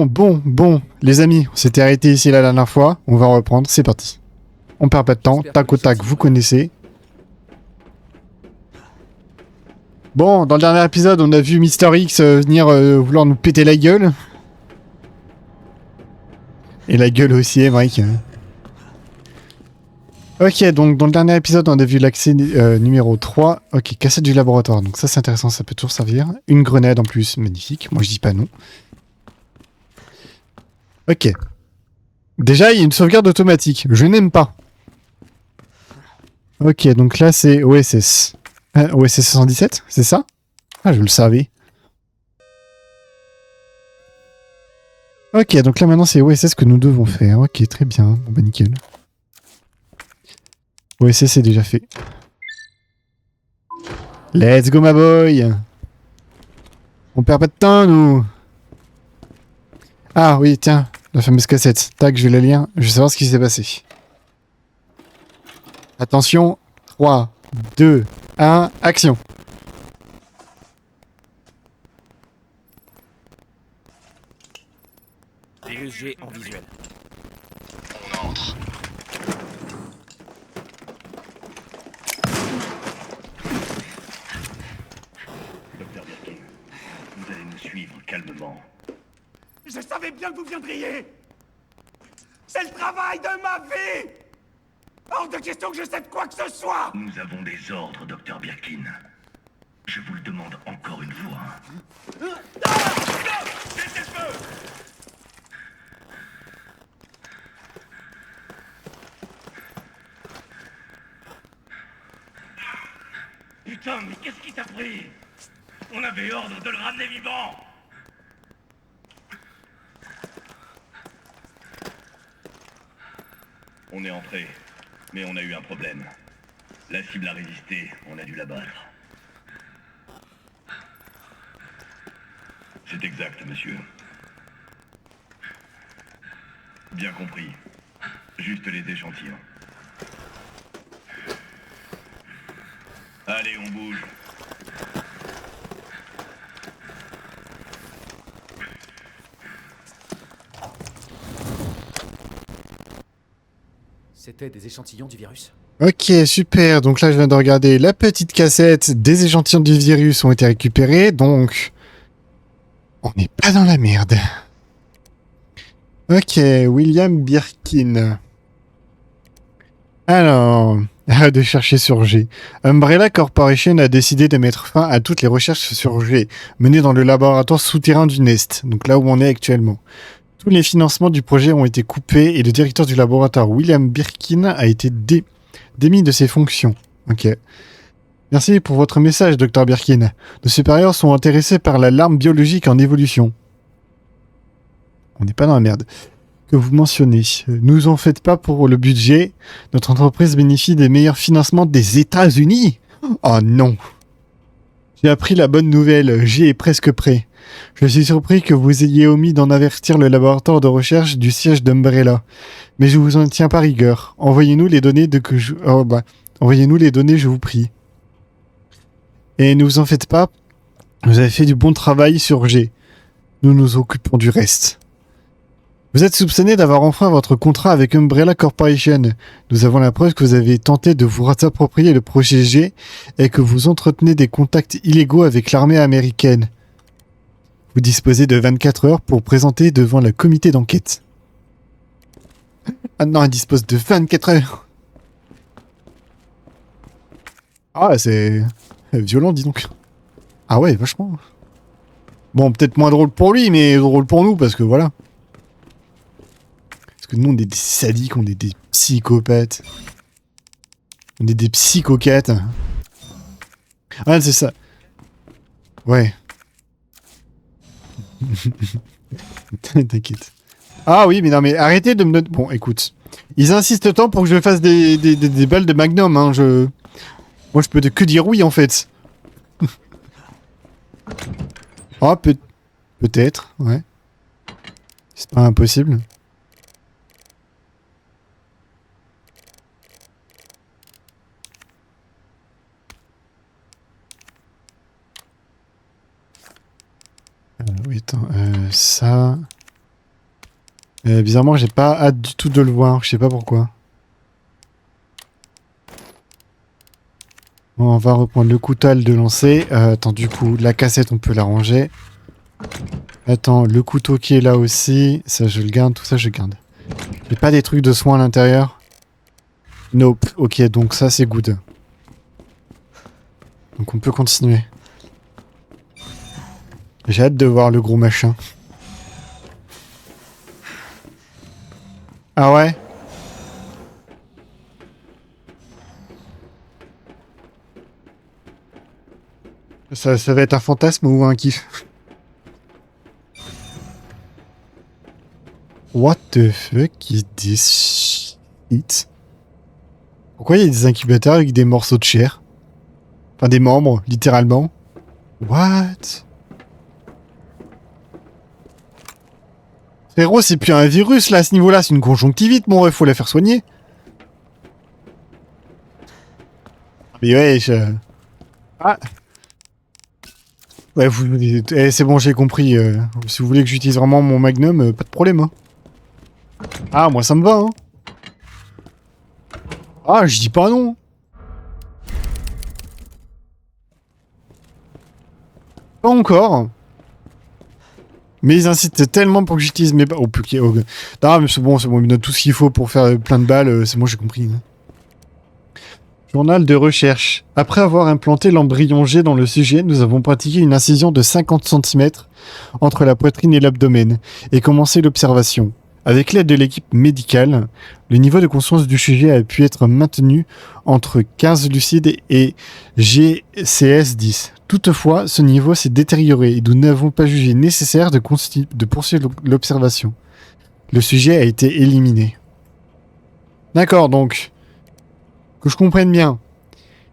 Bon, les amis, on s'était arrêté ici la dernière fois, on va reprendre, c'est parti. On perd pas de temps, tac au tac, vous connaissez. Bon, dans le dernier épisode, on a vu Mister X venir vouloir nous péter la gueule. Et la gueule aussi, Mike. Ok, donc dans le dernier épisode, on a vu l'accès numéro 3. Ok, cassette du laboratoire, donc ça c'est intéressant, ça peut toujours servir. Une grenade en plus, magnifique, moi je dis pas non. Ok. Déjà, il y a une sauvegarde automatique, je n'aime pas. Ok, donc là c'est OSS. OSS 77, c'est ça? Ah, je le savais. Ok, donc là maintenant c'est OSS que nous devons faire. Ok, très bien. Bon bah nickel. OSS est déjà fait. Let's go my boy. On perd pas de temps nous. Ah oui, tiens, la fameuse cassette. Tac, je vais la lire. Je vais savoir ce qui s'est passé. Attention, 3, 2, 1, action. Virus G en visuel. On entre. Docteur Birkin, vous allez nous suivre calmement. Je savais bien que vous viendriez. C'est le travail de ma vie. Hors de question que je sais de quoi que ce soit. Nous avons des ordres, Docteur Birkin. Je vous le demande encore une fois. Cessez le feu. Putain, mais qu'est-ce qui t'a pris? On avait ordre de le ramener vivant. On est entré, mais on a eu un problème. La cible a résisté, on a dû la battre. C'est exact, monsieur. Bien compris. Juste les échantillons. Allez, on bouge. C'était des échantillons du virus. Ok, super. Donc là, je viens de regarder la petite cassette. Des échantillons du virus ont été récupérés. Donc, on n'est pas dans la merde. Ok, William Birkin. Alors, arrête de chercher sur G. Umbrella Corporation a décidé de mettre fin à toutes les recherches sur G, menées dans le laboratoire souterrain du Nest, donc là où on est actuellement. Tous les financements du projet ont été coupés et le directeur du laboratoire, William Birkin, a été démis de ses fonctions. Ok. Merci pour votre message, Dr Birkin. Nos supérieurs sont intéressés par la larme biologique en évolution. On n'est pas dans la merde. Que vous mentionnez. Nous en faites pas pour le budget. Notre entreprise bénéficie des meilleurs financements des États-Unis. Oh non. J'ai appris la bonne nouvelle. G est presque prêt. Je suis surpris que vous ayez omis d'en avertir le laboratoire de recherche du siège d'Umbrella. Mais je vous en tiens pas rigueur. Envoyez-nous les données Envoyez-nous les données, je vous prie. Et ne vous en faites pas. Vous avez fait du bon travail sur G. Nous nous occupons du reste. Vous êtes soupçonné d'avoir enfreint votre contrat avec Umbrella Corporation. Nous avons la preuve que vous avez tenté de vous approprier le projet G et que vous entretenez des contacts illégaux avec l'armée américaine. Vous disposez de 24 heures pour présenter devant le comité d'enquête. Ah non, elle dispose de 24 heures. Ah, c'est violent, dis donc. Ah ouais, vachement. Bon, peut-être moins drôle pour lui, mais drôle pour nous, parce que voilà. Parce que nous, on est des sadiques, on est des psychopathes. On est des psychocates. Ah, c'est ça. Ouais. T'inquiète. Ah oui, mais non, mais arrêtez de me donner... Bon, écoute. Ils insistent tant pour que je fasse des balles de Magnum, hein. Moi, je peux que dire oui, en fait. Oh, peut-être, ouais. C'est pas impossible. Oui, attends, ça... Bizarrement, j'ai pas hâte du tout de le voir. Je sais pas pourquoi. Bon, on va reprendre le coutal de lancer. Attends, du coup, la cassette, on peut la ranger. Attends, le couteau qui est là aussi. Ça, je le garde. Tout ça, je garde. J'ai pas des trucs de soins à l'intérieur. Nope. Ok, donc ça, c'est good. Donc on peut continuer. J'ai hâte de voir le gros machin. Ah ouais? Ça va être un fantasme ou un kiff? What the fuck is this shit? Pourquoi il y a des incubateurs avec des morceaux de chair? Enfin des membres, littéralement. What? Frérot, c'est plus un virus là à ce niveau-là, c'est une conjonctivite, mon ref, faut la faire soigner. Mais ouais, Ah. Ouais, c'est bon, j'ai compris. Si vous voulez que j'utilise vraiment mon magnum, pas de problème. Hein. Ah, moi ça me va. Hein. Ah, je dis pas non. Pas encore. Mais ils incitent tellement pour que j'utilise mes... Oh, ok. Non, mais c'est bon, il me donne tout ce qu'il faut pour faire plein de balles. C'est bon, j'ai compris. Hein. Journal de recherche. Après avoir implanté l'embryon G dans le sujet, nous avons pratiqué une incision de 50 cm entre la poitrine et l'abdomen et commencé l'observation. Avec l'aide de l'équipe médicale, le niveau de conscience du sujet a pu être maintenu entre 15 lucides et GCS 10. Toutefois, ce niveau s'est détérioré et nous n'avons pas jugé nécessaire de poursuivre l'observation. Le sujet a été éliminé. D'accord, donc... Que je comprenne bien.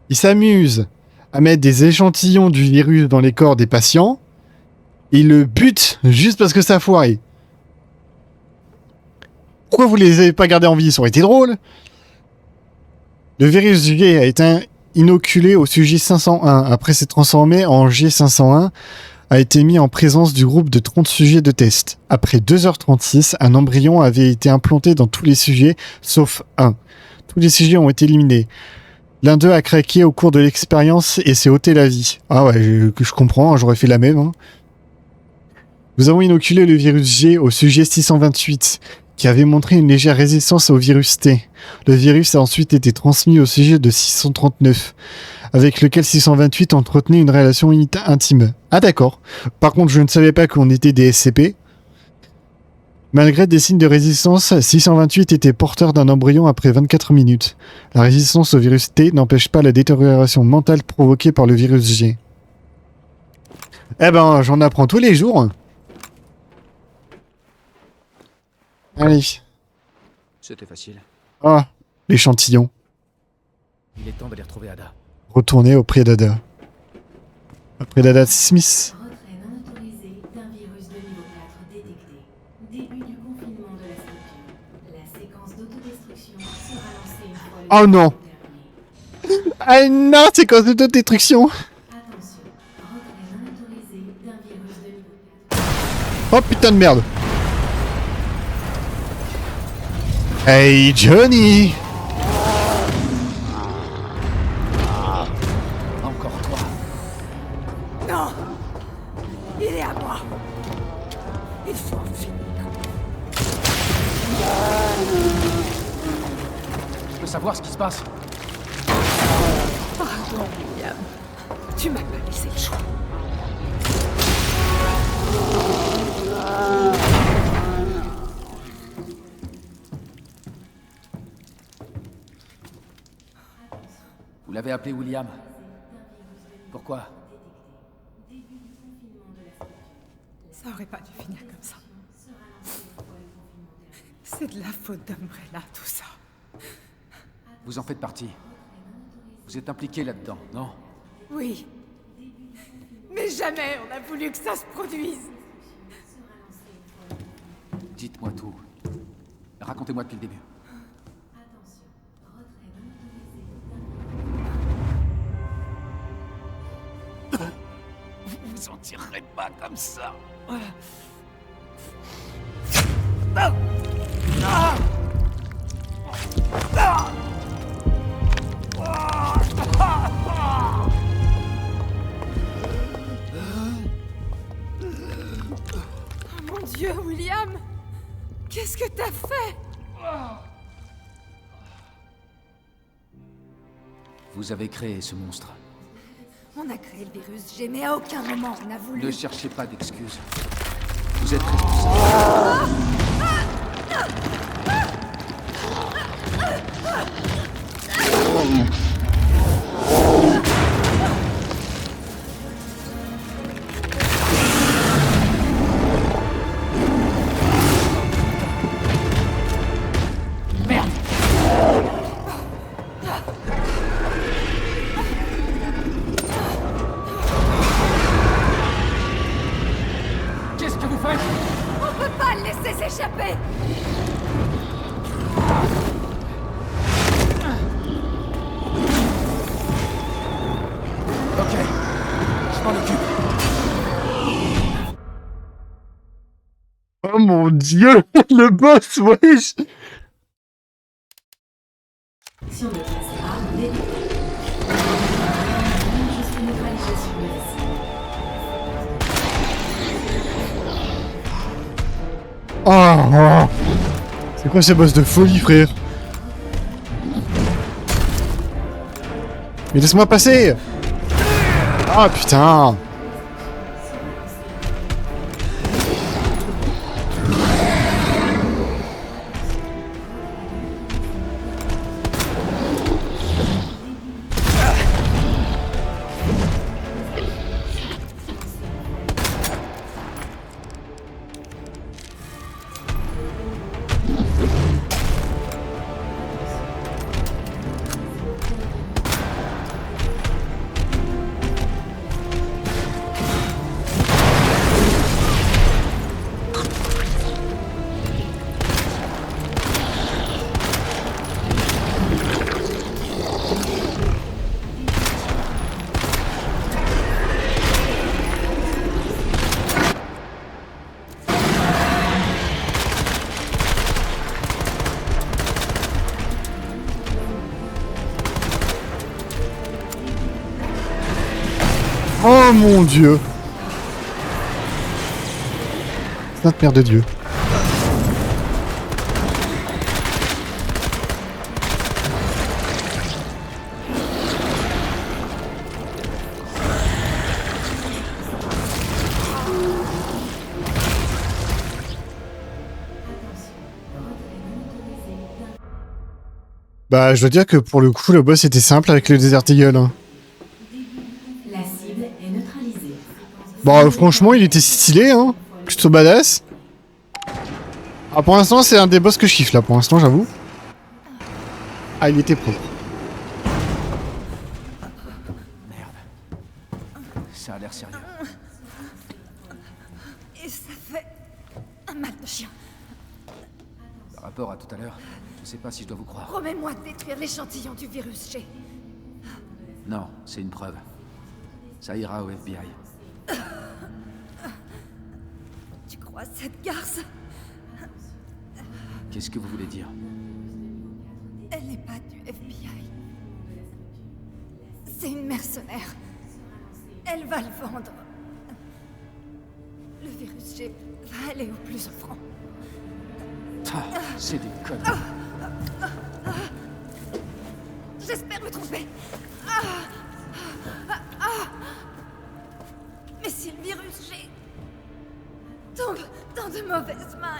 Ils s'amusent à mettre des échantillons du virus dans les corps des patients. Et ils le butent juste parce que ça a foiré. Pourquoi vous les avez pas gardés en vie? Ça aurait été drôle. Le virus G a été inoculé au sujet 501. Après s'être transformé en G501, a été mis en présence du groupe de 30 sujets de test. Après 2h36, un embryon avait été implanté dans tous les sujets, sauf un. Tous les sujets ont été éliminés. L'un d'eux a craqué au cours de l'expérience et s'est ôté la vie. Ah ouais, je comprends, j'aurais fait la même. Hein. Nous avons inoculé le virus G au sujet 628, qui avait montré une légère résistance au virus T. Le virus a ensuite été transmis au sujet de 639, avec lequel 628 entretenait une relation intime. Ah d'accord. Par contre, je ne savais pas qu'on était des SCP. Malgré des signes de résistance, 628 était porteur d'un embryon après 24 minutes. La résistance au virus T n'empêche pas la détérioration mentale provoquée par le virus G. Eh ben, j'en apprends tous les jours. Allez. C'était facile. Ah, l'échantillon. Il est temps d'aller retrouver Ada. Retourner auprès d'Ada. Auprès d'Ada Smith. Retrait non autorisé d'un virus de niveau 4 détecté. Début du confinement de la structure. La séquence d'autodestruction sera lancée une fois le Oh non. terminé. Ah non, c'est cause de destruction. Attention, retrait non autorisé d'un virus de niveau 4. Oh putain de merde. Hey Johnny. Encore toi. Non! Il est à moi! Il faut en finir. Je peux savoir ce qui se passe. Pardon, William. Tu m'as pas laissé le choix. Vous l'avez appelé William. Pourquoi? Ça aurait pas dû finir comme ça. C'est de la faute d'Umbrella, tout ça. Vous en faites partie. Vous êtes impliqué là-dedans, non? Oui. Mais jamais on a voulu que ça se produise. Dites-moi tout. Racontez-moi depuis le début. Vous en tirerez pas comme ça. Oh mon Dieu, William! Qu'est-ce que t'as fait? Vous avez créé ce monstre. On a créé le virus G, mais à aucun moment on a voulu... Ne cherchez pas d'excuses. Vous êtes responsable. Qu'est-ce que vous faites? On peut pas le laisser s'échapper! Ok, je m'en occupe. Oh mon dieu, le boss, wesh! Action de classe A détectée. Jusqu'à neutralisation de la cible. Oh. C'est quoi ces boss de folie, frère? Mais laisse-moi passer! Ah putain! Oh mon dieu! Sainte Mère de Dieu. Bah, je dois dire que pour le coup, le boss était simple avec le Desert Eagle. Hein. La cible est neutralisée. Bon, franchement, il était stylé, hein. Plutôt badass. Ah, pour l'instant, c'est un des boss que je kiffe, là, pour l'instant, j'avoue. Ah, il était propre. Merde. Ça a l'air sérieux. Et ça fait un mal de chien. Par rapport à tout à l'heure, je sais pas si je dois vous croire. Promets-moi de détruire l'échantillon du virus G. Non, c'est une preuve. Ça ira au FBI. Tu crois cette garce? Qu'est-ce que vous voulez dire? Elle n'est pas du FBI. C'est une mercenaire. Elle va le vendre. Le virus G va aller au plus offrant. Ah, c'est des conneries. J'espère me tromper. Mais si le virus G tombe dans de mauvaises mains...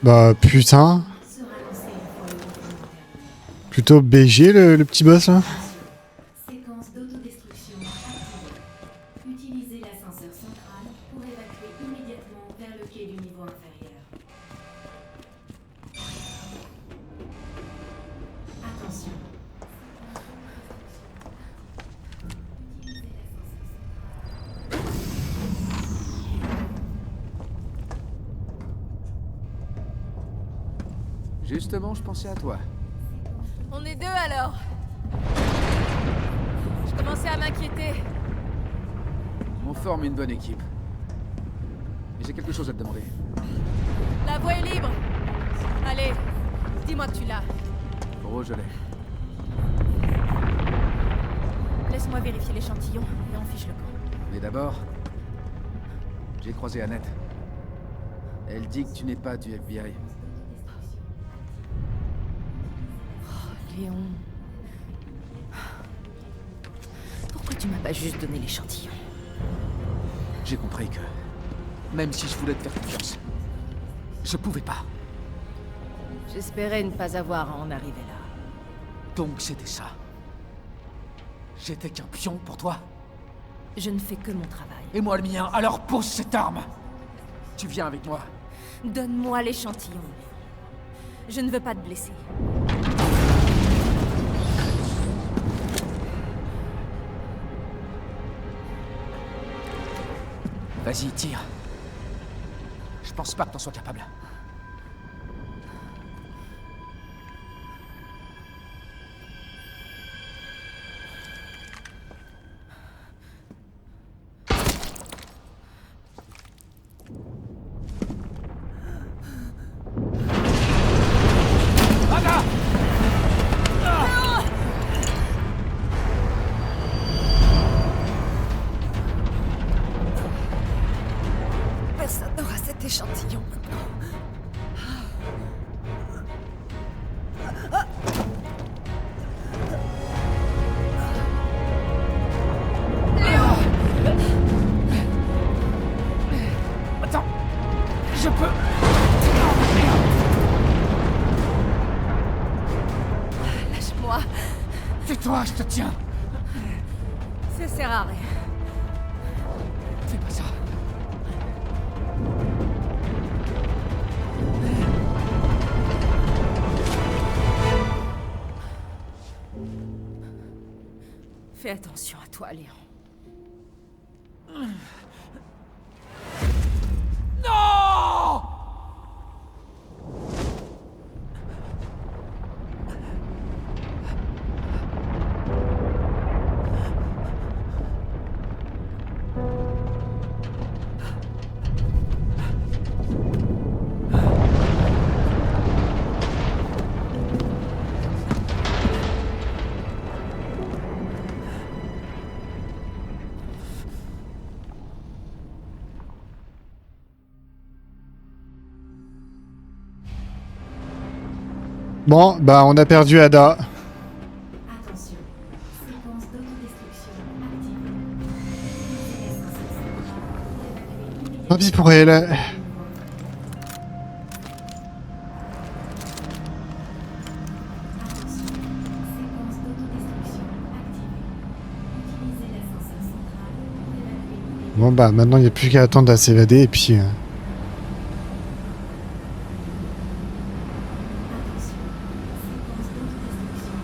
Bah, putain. Plutôt BG, le petit boss, là. Séquence d'autodestruction activée. Utilisez l'ascenseur central pour évacuer immédiatement vers le quai du niveau inférieur. Attention. Utilisez l'ascenseur central. Justement, je pensais à toi. On est deux alors. Je commençais à m'inquiéter. On forme une bonne équipe. Mais j'ai quelque chose à te demander. La voie est libre. Allez, dis-moi que tu l'as. Oh, je l'ai. Laisse-moi vérifier l'échantillon et on fiche le camp. Mais d'abord, j'ai croisé Annette. Elle dit que tu n'es pas du FBI. Léon... Pourquoi tu m'as pas juste donné l'échantillon? J'ai compris que, même si je voulais te faire confiance, je pouvais pas. J'espérais ne pas avoir à en arriver là. Donc c'était ça. J'étais qu'un pion pour toi. Je ne fais que mon travail. Et moi le mien, alors pose cette arme. Tu viens avec moi. Donne-moi l'échantillon. Je ne veux pas te blesser. Vas-y, tire. Je pense pas que t'en sois capable. Personne n'aura cet échantillon. Attends, je peux... Lâche-moi. Tais-toi, je te tiens. Ça sert à rien. Fais pas ça. Fais attention à toi, Léon. Non! Bon, bah on a perdu Ada. Attention, séquence d'autodestruction activée. Tant pis pour elle. Attention, séquence d'autodestruction activée. Utilisez l'ascenseur central pour évacuer immédiatement. Bon bah maintenant il n'y a plus qu'à attendre à s'évader et puis... Attention, séquence d'autodestruction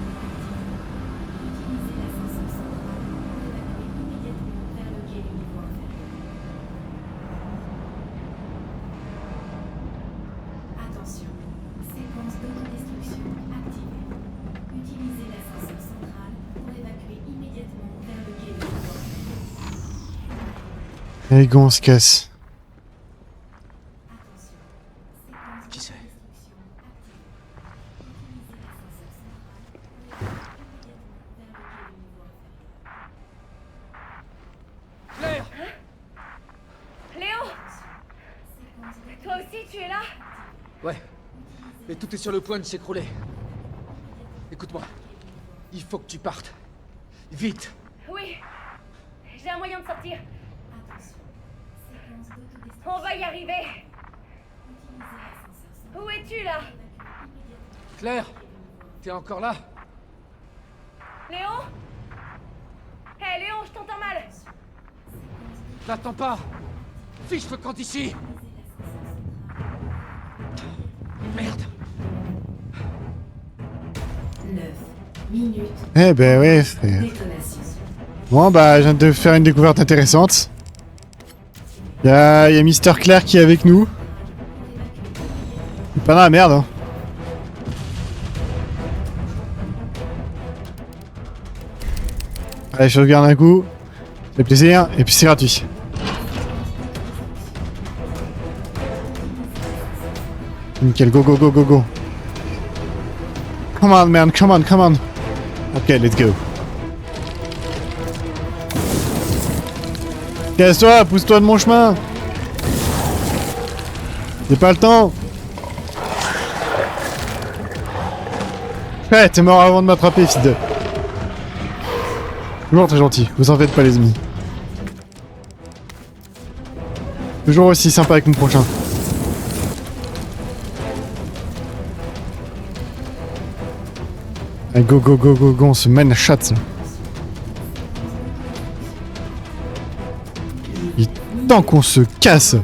activée. Utilisez l'ascenseur central pour évacuer immédiatement vers le quai du niveau inférieur. Attention, séquence d'autodestruction activée. Utilisez l'ascenseur central pour évacuer immédiatement vers le quai du niveau inférieur. Allez go, on se casse. Attention, séquence Qui c'est? d'autodestruction activée. Utilisez l'ascenseur central pour évacuer immédiatement vers le quai du niveau inférieur. Claire! Léon! Séquence Toi aussi, tu es là? Ouais. Mais tout est sur le point de s'écrouler. Écoute-moi. Il faut que tu partes. Vite! Oui. J'ai un moyen de sortir. Attention, séquence d'autodestruction. On va y arriver. Utilisez l'ascenseur central Où es-tu là? pour évacuer immédiatement. Claire! T'es encore là? Léon? Hé Léon, je t'entends mal. N'attends pas! Fiche le camp d'ici! Merde! 9 minutes. Eh ben ouais, frère. Détonation. Bon bah je viens de faire une découverte intéressante. Il y a Mister Claire qui est avec nous. C'est pas dans la merde hein. Allez, je regarde un coup. Ça fait plaisir. Et puis c'est gratuit. Nickel, go, go, go, go, go. Come on, man, come on, come on. Ok, let's go. Casse-toi, pousse-toi de mon chemin. J'ai pas le temps. Ouais, t'es mort avant de m'attraper, fils de... Toujours très gentil, vous en faites pas les amis. Toujours aussi sympa avec mon prochain. Allez, go, go, go, go, go, on se mène à chatte. Il est temps qu'on se casse.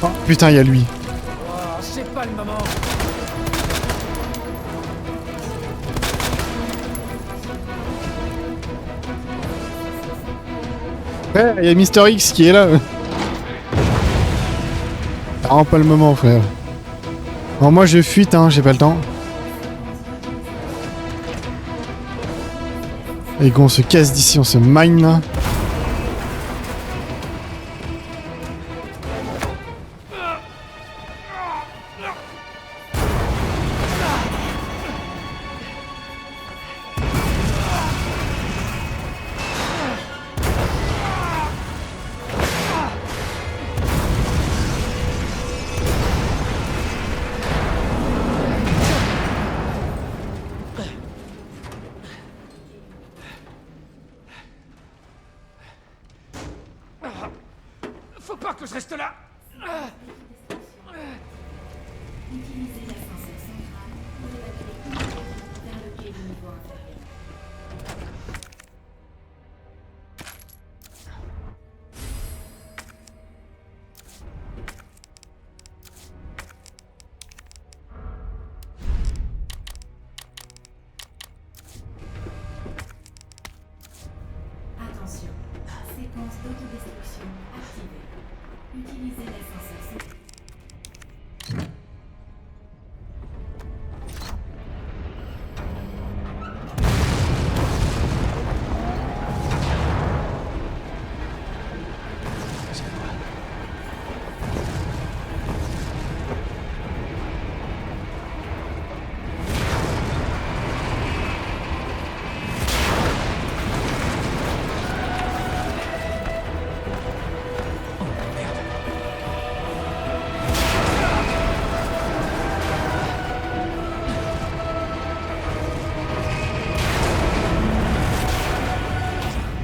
Oh putain, il y a lui. Oh, c'est pas le moment. Ouais, il y a Mister X qui est là. C'est vraiment pas le moment, frère. Bon, moi je fuite, hein, j'ai pas le temps. Et qu'on se casse d'ici, on se mine là. Faut pas que je reste là. Utilisez l'ascenseur central pour évacuer vers le quai du niveau inférieur. Attention, séquence d'autodestruction activée. Utilisez l'ascenseur central.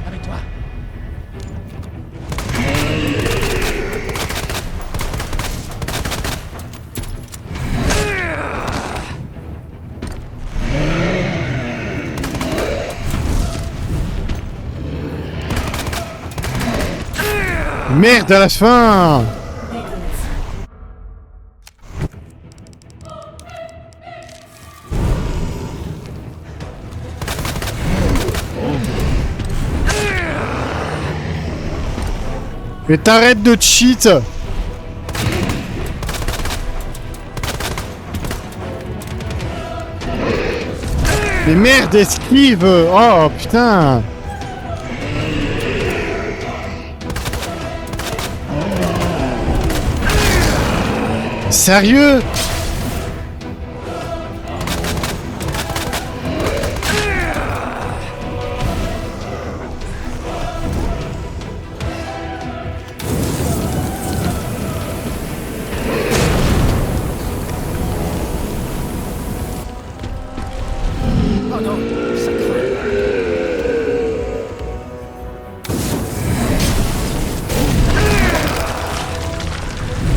Avec toi. Merde à la fin. Mais t'arrêtes de cheat. Mais merde, esquive. Oh putain. Sérieux? Oh non, ça craint.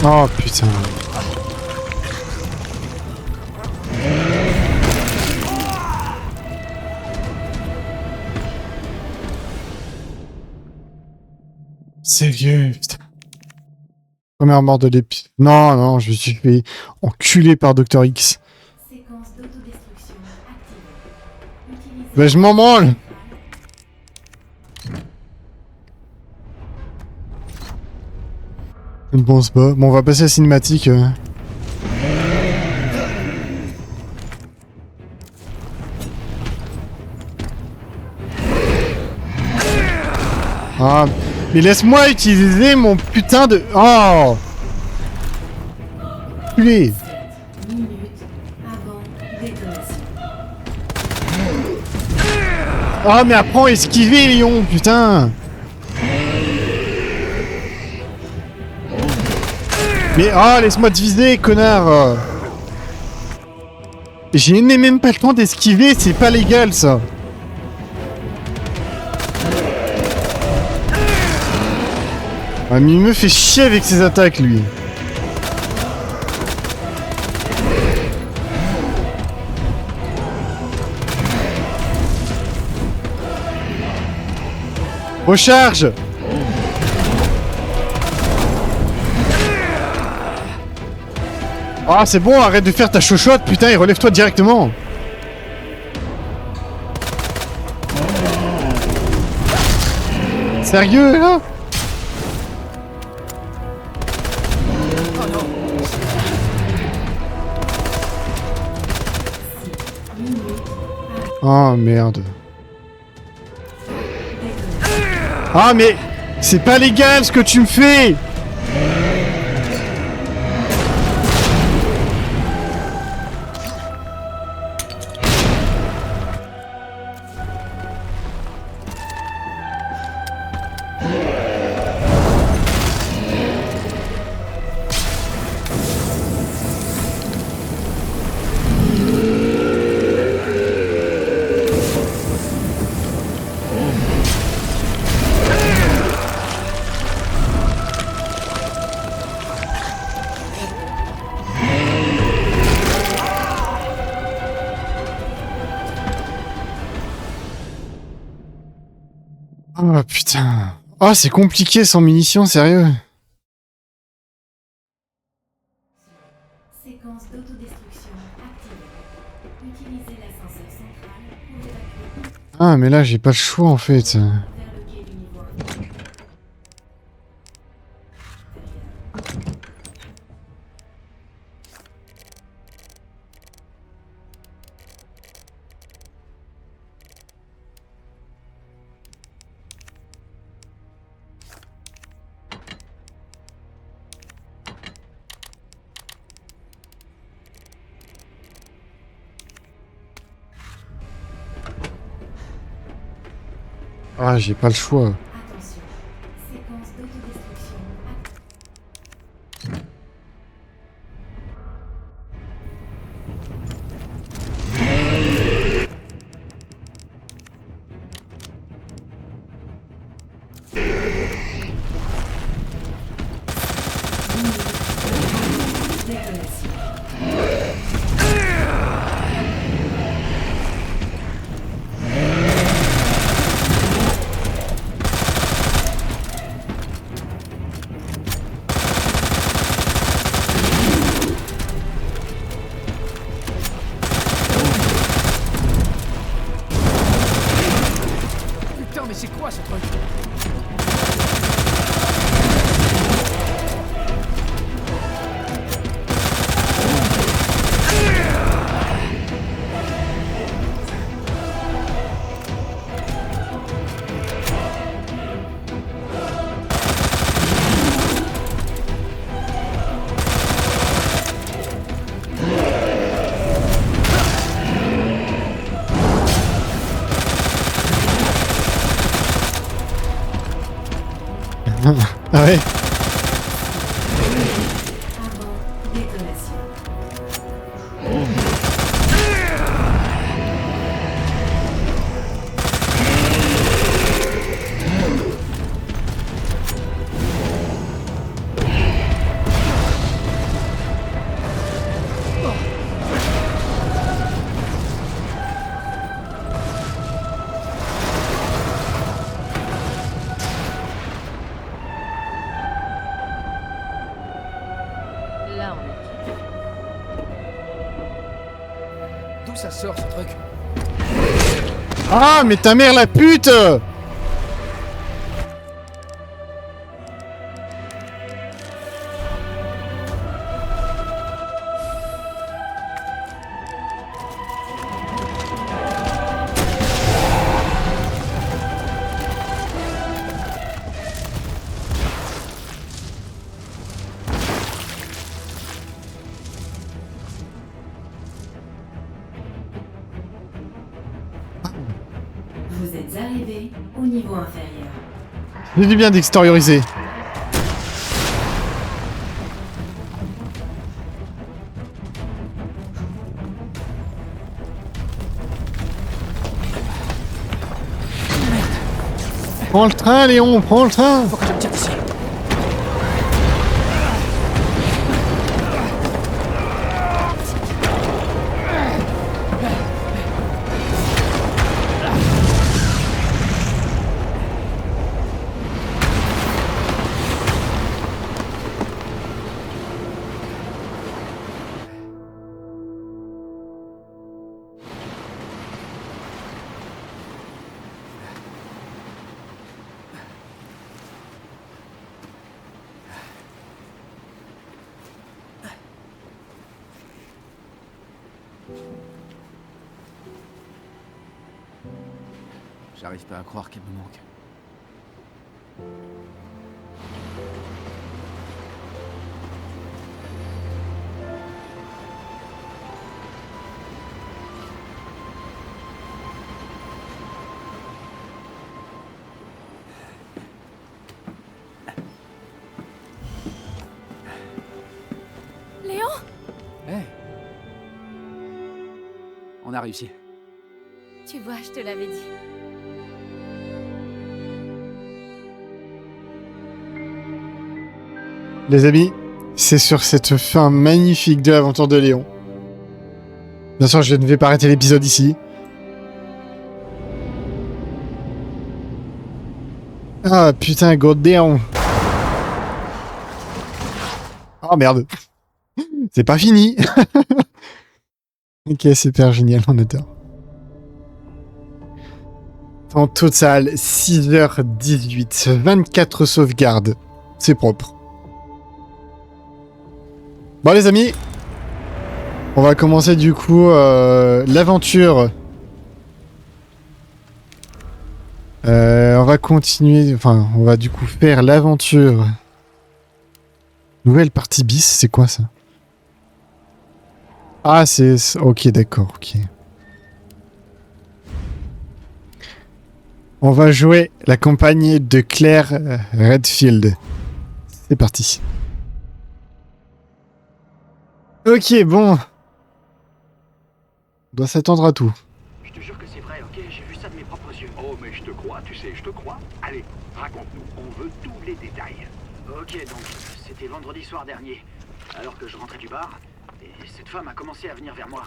Oh putain. Sérieux, putain. Première mort de l'épi. Non, non, je me suis fait enculer par Dr. X. Séquence d'autodestruction activée. Utilisez Bah, je m'en branle. Je ne pense pas. Bon, on va passer à la cinématique. Ah, mais laisse-moi utiliser mon putain de... Oh Putain. Minutes avant détonation. Oh, mais apprends à esquiver, Léon, putain. Mais oh, laisse-moi te viser, connard. J'ai même pas le temps d'esquiver, c'est pas légal, ça. Ah, mais il me fait chier avec ses attaques, lui. Recharge. Ah, c'est bon, arrête de faire ta chochotte, putain, et relève-toi directement. Sérieux, là? Oh merde. Ah mais c'est pas légal ce que tu me fais. Oh putain. Oh c'est compliqué sans munitions, sérieux. Séquence d'autodestruction activée. Utilisez l'ascenseur central pour évacuer Ah mais là j'ai pas le choix en fait. vers le quai du niveau inférieur. Ah j'ai pas le choix. Attention. Séquence d'autodestruction activée. Détonation. Putain, mais c'est quoi ce truc? Ah ouais. Avant détonation. Là, on est. D'où ça sort ce truc? Ah mais ta mère la pute. Vous êtes arrivé au niveau inférieur. J'ai du bien d'extérioriser. Prends le train, Léon, prends le train. Faut que je me tire d'ici. J'arrive pas à croire qu'elle me manque. Léon? Hey. On a réussi. Tu vois, je te l'avais dit. Les amis, c'est sur cette fin magnifique de l'aventure de Léon. Bien sûr, je ne vais pas arrêter l'épisode ici. Ah putain, goddamn. Oh merde. C'est pas fini. Ok, super génial, on adore. En total, 6h18, 24 sauvegardes. C'est propre. Bon les amis, on va commencer du coup l'aventure. On va continuer, enfin on va du coup faire l'aventure. Nouvelle partie bis, c'est quoi ça? Ah c'est... Ok d'accord, ok. On va jouer la campagne de Claire Redfield. C'est parti. Ok, bon. On doit s'attendre à tout. Je te jure que c'est vrai, ok? J'ai vu ça de mes propres yeux. Oh, mais je te crois, tu sais, je te crois. Allez, raconte-nous, on veut tous les détails. Ok, donc, c'était vendredi soir dernier, alors que je rentrais du bar, et cette femme a commencé à venir vers moi.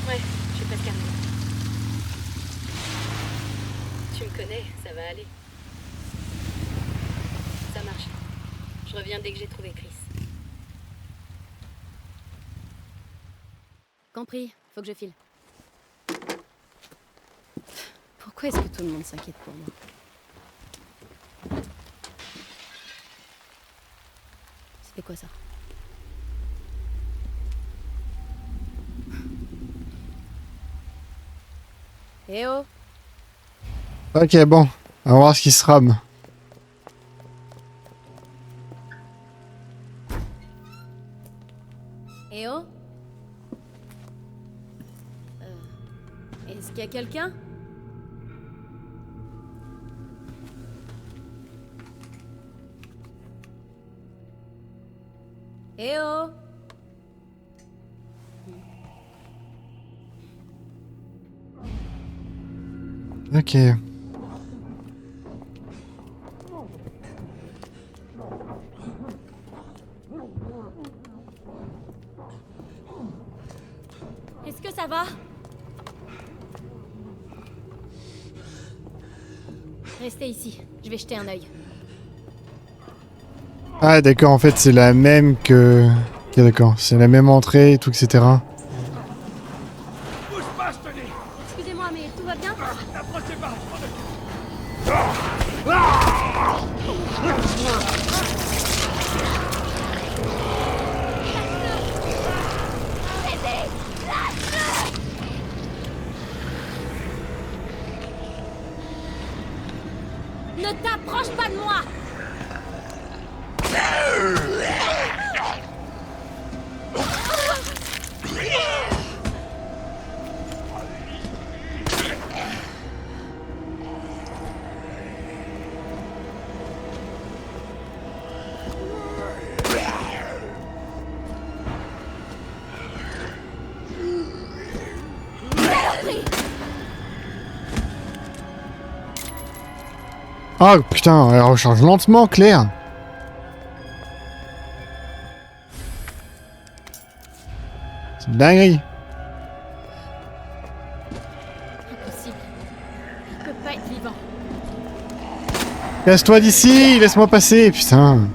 Ouais, je suis presque arrivée. Tu me connais, ça va aller. Ça marche. Je reviens dès que j'ai trouvé Chris. Compris, faut que je file. Pourquoi est-ce que tout le monde s'inquiète pour moi? C'était quoi ça? Eh oh! Ok, bon. On va voir ce qui se rame. Eh oh? Est-ce qu'il y a quelqu'un? Eh oh! Ok. Est-ce que ça va? Restez ici, je vais jeter un œil. Ah d'accord, en fait c'est la même que... Ok d'accord, c'est la même entrée et tout, etc. Bouge pas, je te dis! Excusez-moi, mais tout va bien? N'approchez pas, je m'en occupe. Ne t'approche pas de moi! Ah putain, elle recharge lentement, Claire. C'est une dinguerie. Impossible. Il peut pas être vivant. Casse-toi d'ici, laisse-moi passer, putain.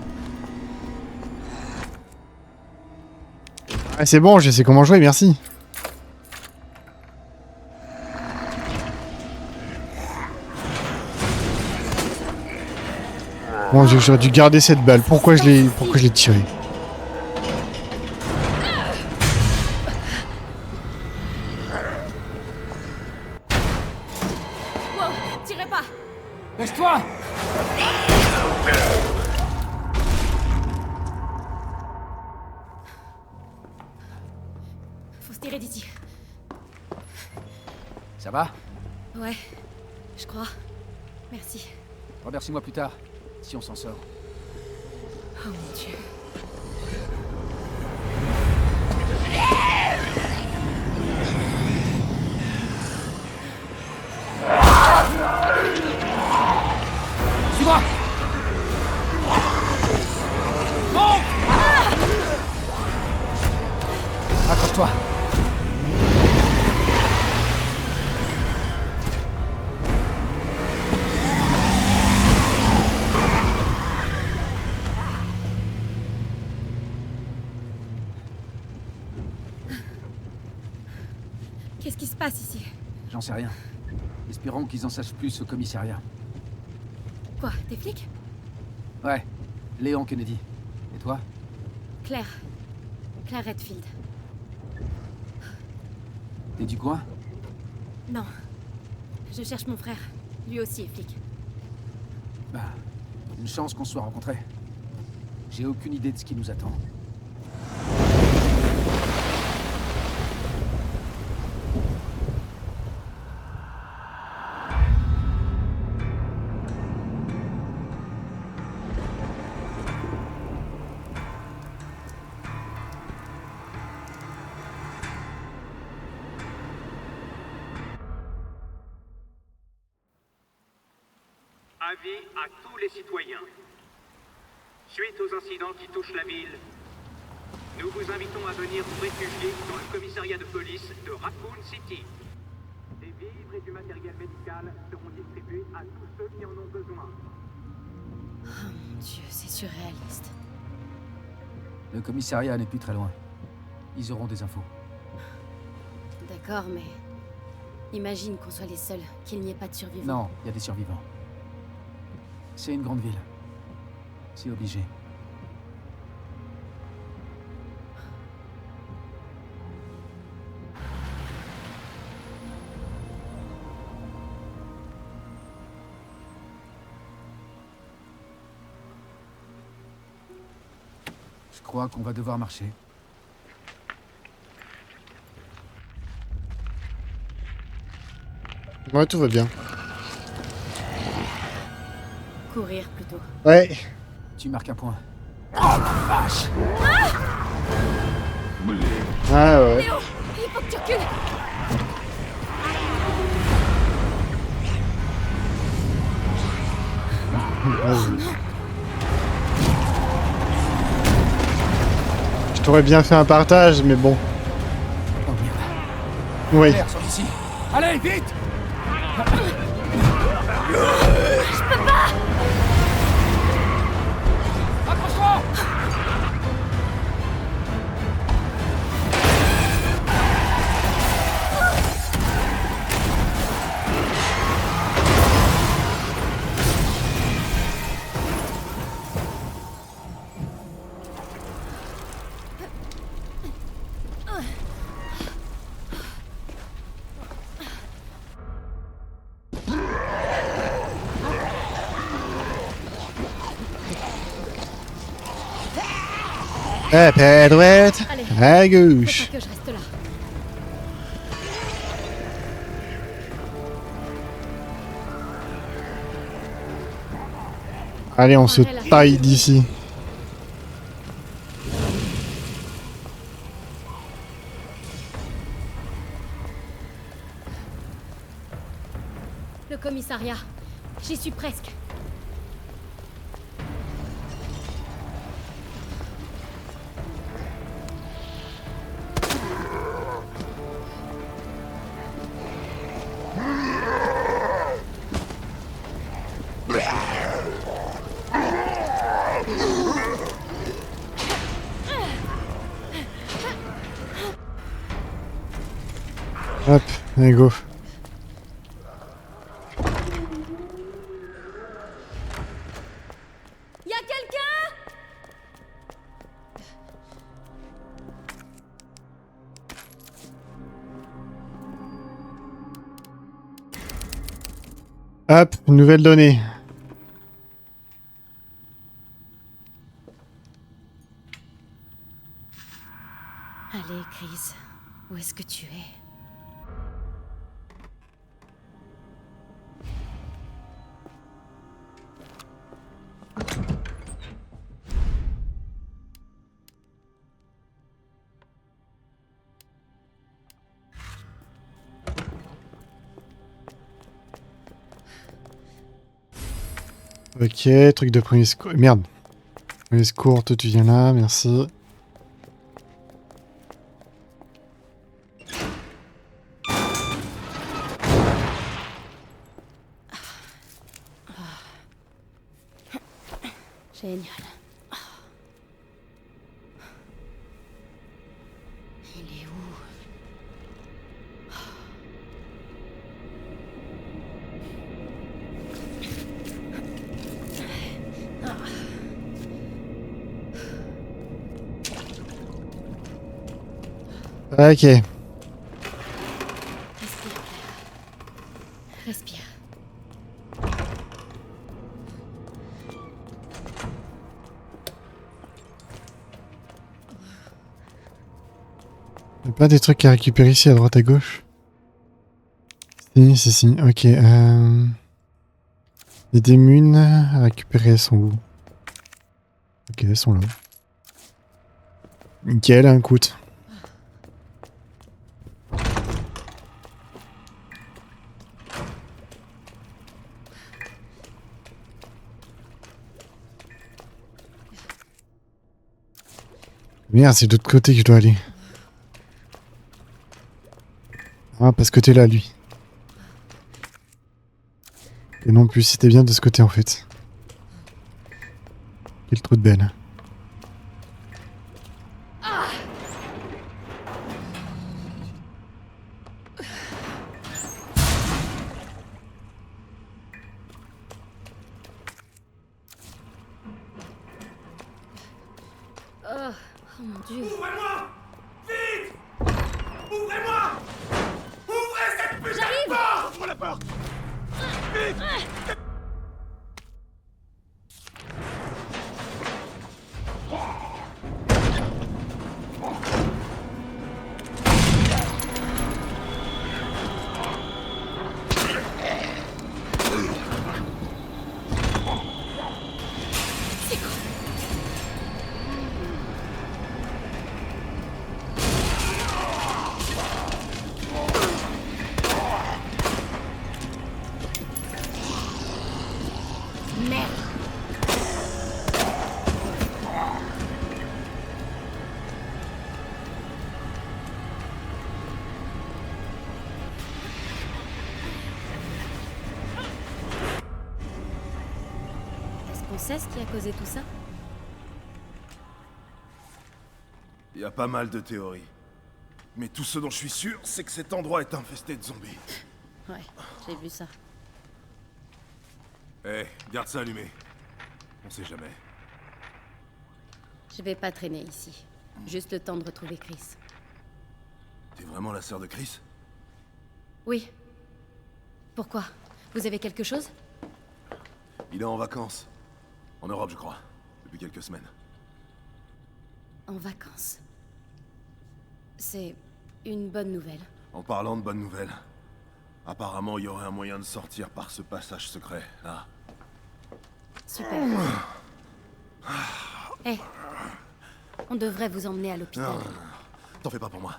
Ah, c'est bon, je sais comment jouer, merci. Mon dieu, j'aurais dû garder cette balle. Pourquoi je l'ai tirée? Wow, tirez pas. Laisse-toi! Faut se tirer d'ici. Ça va? Ouais, je crois. Merci. Remercie-moi plus tard, si on s'en sort. Oh mon dieu. Suis-moi! Monte! Accroche-toi! Qu'est-ce qui se passe ici? J'en sais rien. Espérons qu'ils en sachent plus au commissariat. Quoi, t'es flic? Ouais, Léon Kennedy. Et toi? Claire. Claire Redfield. T'es du coin? Non. Je cherche mon frère. Lui aussi est flic. Bah, une chance qu'on se soit rencontrés. J'ai aucune idée de ce qui nous attend. Avis à tous les citoyens. Suite aux incidents qui touchent la ville, nous vous invitons à venir vous réfugier dans le commissariat de police de Raccoon City. Des vivres et du matériel médical seront distribués à tous ceux qui en ont besoin. Oh mon dieu, c'est surréaliste. Le commissariat n'est plus très loin. Ils auront des infos. D'accord, mais... Imagine qu'on soit les seuls, qu'il n'y ait pas de survivants. Non, il y a des survivants. C'est une grande ville. C'est obligé. Je crois qu'on va devoir marcher. Ouais, tout va bien. Courir plutôt. Ouais. Tu marques un point. Oh la vache! Ah ouais. Léo, il faut que tu recules. Vas-y. Je t'aurais bien fait un partage, mais bon. Oh merde. Oui. Claire, sors d'ici. Allez, vite! Accroche-toi! Pedrouette. Allez, À faut gauche. pas que je reste là. Allez, on se taille d'ici. Le commissariat. J'y suis presque. Hop, allez go. Y a quelqu'un? Hop, nouvelle donnée. Allez, Chris. Où est-ce que tu es? Ok, truc de premier secours. Merde. Premier secours, toi tu viens là, merci. Génial. Il est où? Ok. Respire. Respire. Y'a pas des trucs à récupérer ici à droite à gauche? Si. Ok. Y'a des munes à récupérer, elles sont où? Ok, elles sont là. Nickel, un coup. Merde, c'est de l'autre côté que je dois aller. Ah, parce que t'es là, lui. Et non plus, c'était bien de ce côté en fait. Quel trou de belle. Oh mon dieu. Ouvrez-moi! Vite! Ouvrez-moi! Ouvrez cette putain de porte! Ouvre la porte! Vite! Est-ce qu'on sait ce qui a causé tout ça? Il y a pas mal de théories. Mais tout ce dont je suis sûr, c'est que cet endroit est infesté de zombies. Ouais, j'ai vu ça. Eh, garde ça allumé. On sait jamais. Je vais pas traîner ici. Juste le temps de retrouver Chris. T'es vraiment la sœur de Chris? Oui. Pourquoi? Vous avez quelque chose? Il est en vacances. En Europe, je crois. Depuis quelques semaines. en vacances. C'est une bonne nouvelle. En parlant de bonnes nouvelles, apparemment il y aurait un moyen de sortir par ce passage secret, là. Super. Eh, on devrait vous emmener à l'hôpital. Non, t'en fais pas pour moi.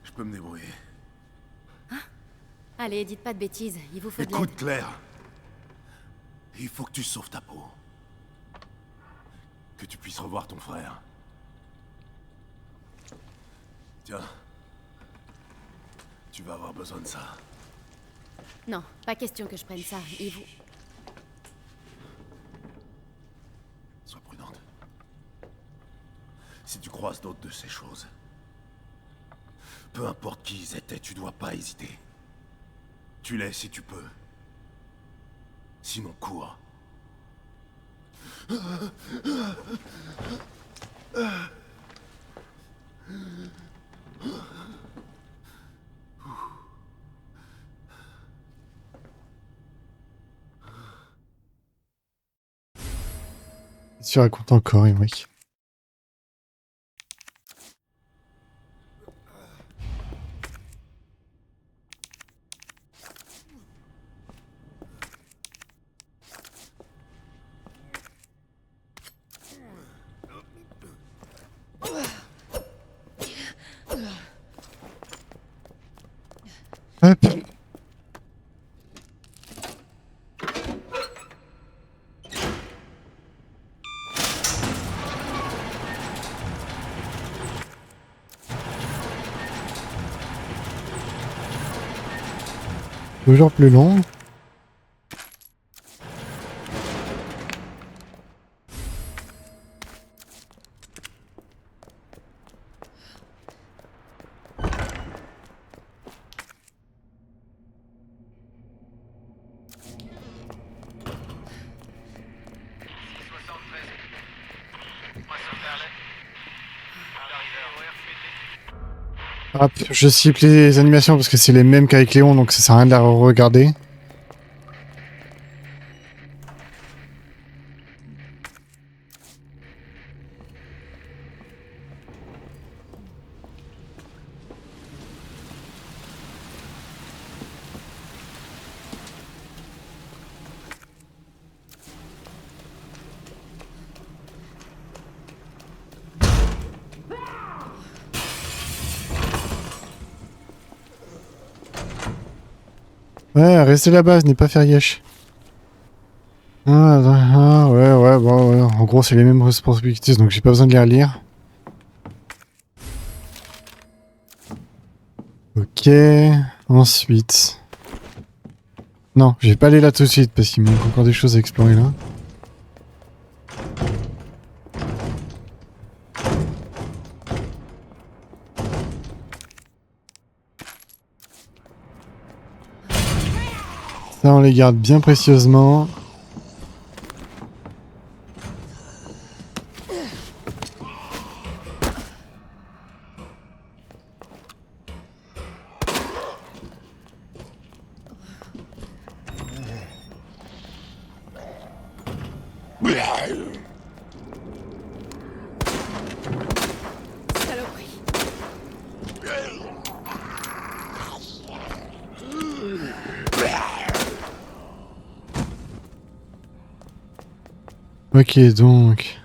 Je peux me débrouiller. Allez, dites pas de bêtises, il vous faut de l'aide. Écoute, Claire. Il faut que tu sauves ta peau. Que tu puisses revoir ton frère. Tiens. Tu vas avoir besoin de ça. Non, pas question que je prenne ça, il vous... Sois prudente. Si tu croises d'autres de ces choses, peu importe qui ils étaient, tu dois pas hésiter. Tue-les si tu peux. Sinon, cours. Tu racontes encore, Emmerich. Hop. Toujours plus long. Hop, je cible les animations parce que c'est les mêmes qu'avec Léon, donc ça sert à rien de la regarder. Ouais, restez là-bas, n'est pas faire yesh. Ouais, bon, ouais. En gros, c'est les mêmes responsabilités, donc j'ai pas besoin de les relire. Ok, ensuite... Non, je vais pas aller là tout de suite, parce qu'il manque encore des choses à explorer là. Ça, on les garde bien précieusement. Saloperie. Ok, donc...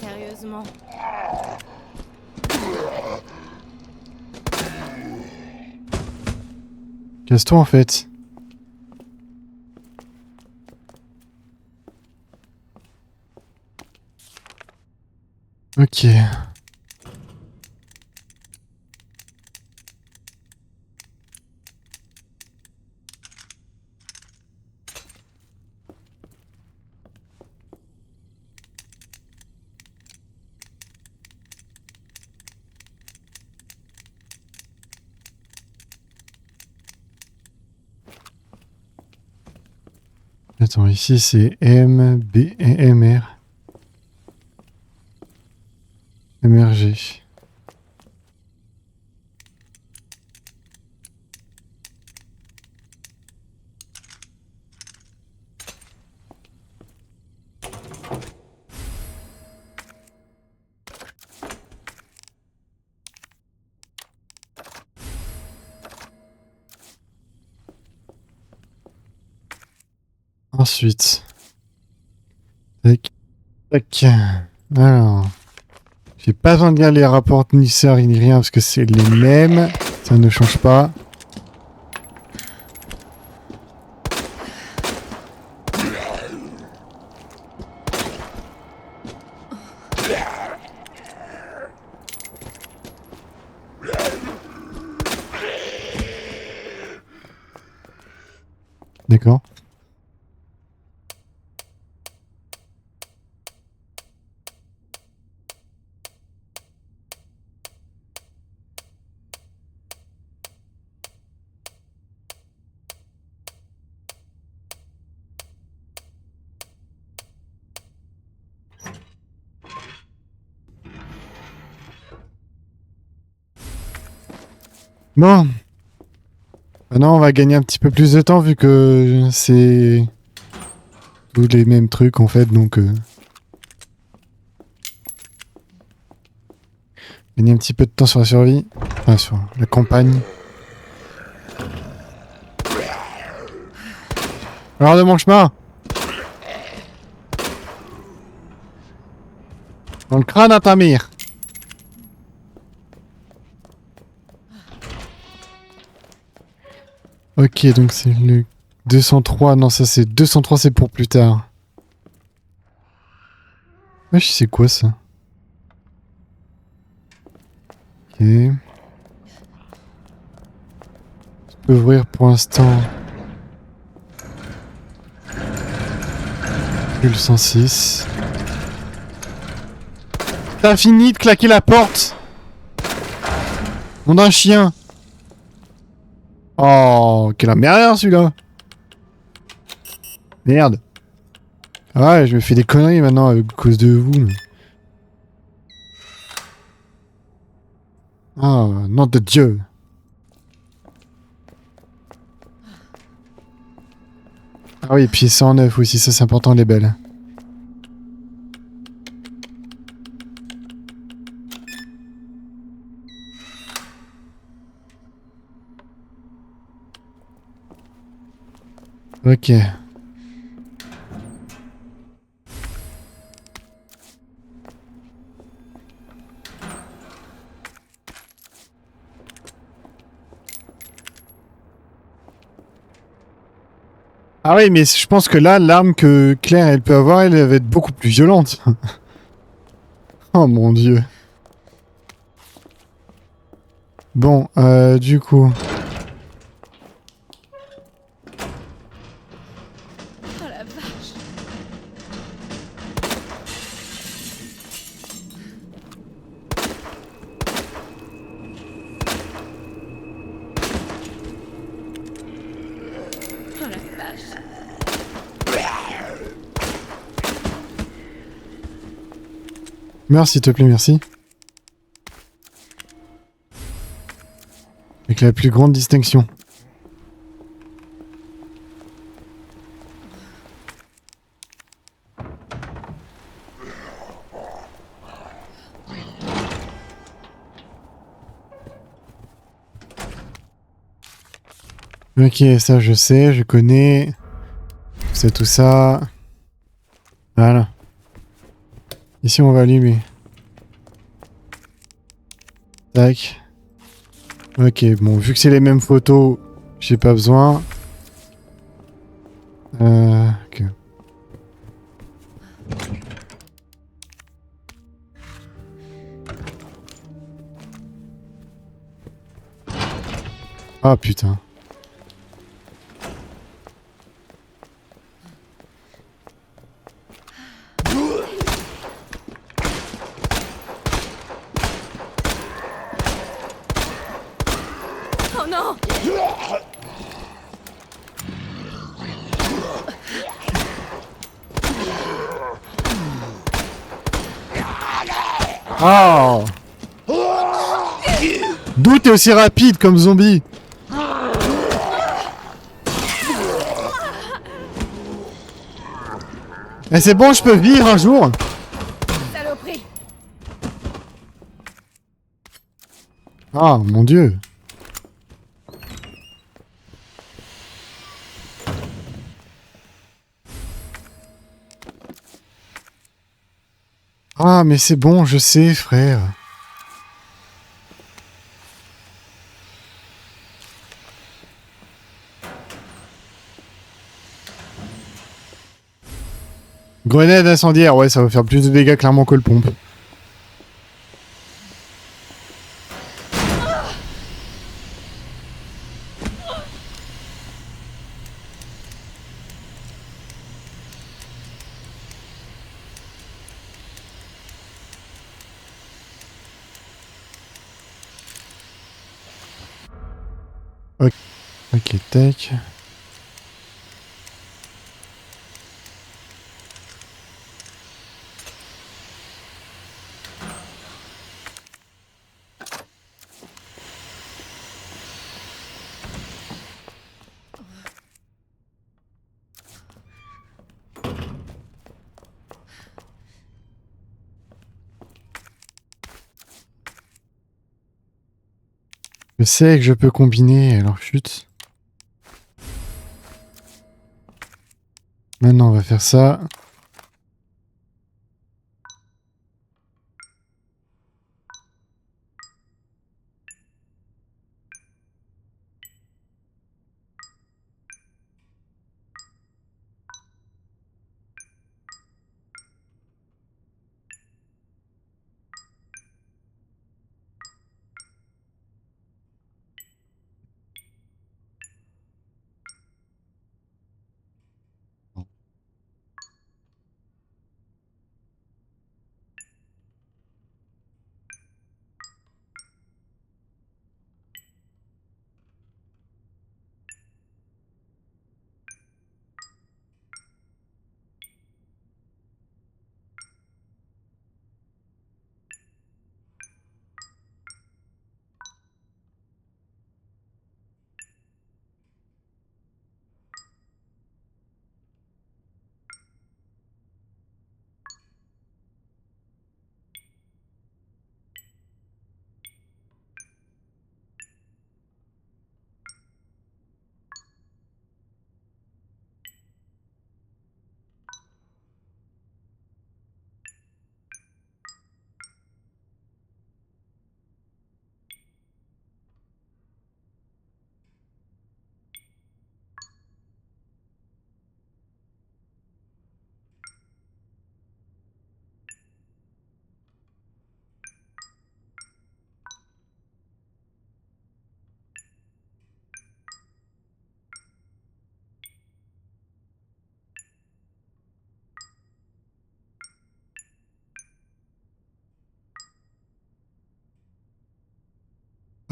Sérieusement. Casse-toi en fait. Ok. Attends, ici c'est M, B, M, R. MRG. Ensuite. Tac. Tac. Alors. J'ai pas besoin de lire les rapports ni sœurs ni rien parce que c'est les mêmes. Ça ne change pas. D'accord. Bon. Maintenant, on va gagner un petit peu plus de temps vu que c'est tous les mêmes trucs en fait, donc gagner un petit peu de temps sur la survie, enfin sur la campagne. Alors de mon chemin. Dans le crâne à ta mère. Ok, donc c'est le 203. Non, ça c'est 203, c'est pour plus tard. Wesh, c'est quoi ça? Ok. Je peux ouvrir pour l'instant. Le 106. T'as fini de claquer la porte? Nom d'un chien. Oh, quel emmerdeur celui-là. Merde. Ah ouais, je me fais des conneries maintenant à cause de vous. Ah, nom de Dieu. Ah oui, et puis 109 aussi, ça c'est important les belles. Ok. Ah oui, mais je pense que là, l'arme que Claire elle peut avoir, elle va être beaucoup plus violente. Oh mon Dieu. Bon, du coup... Oh la vache. Oh la vache. Meurs s'il te plaît, merci. Avec la plus grande distinction. Ok, ça je sais, je connais. C'est tout ça. Voilà. Ici on va allumer. Tac. Ok, bon, vu que c'est les mêmes photos, j'ai pas besoin. Ok. Ah putain. Oh non. Oh. D'où t'es aussi rapide comme zombie? Eh c'est bon, je peux vivre un jour. Saloperie. Ah mon dieu. Ah mais c'est bon, je sais frère. Grenade incendiaire, ouais ça va faire plus de dégâts clairement que le pompe. Ok, tac. Je sais que je peux combiner, alors chute. Maintenant on va faire ça.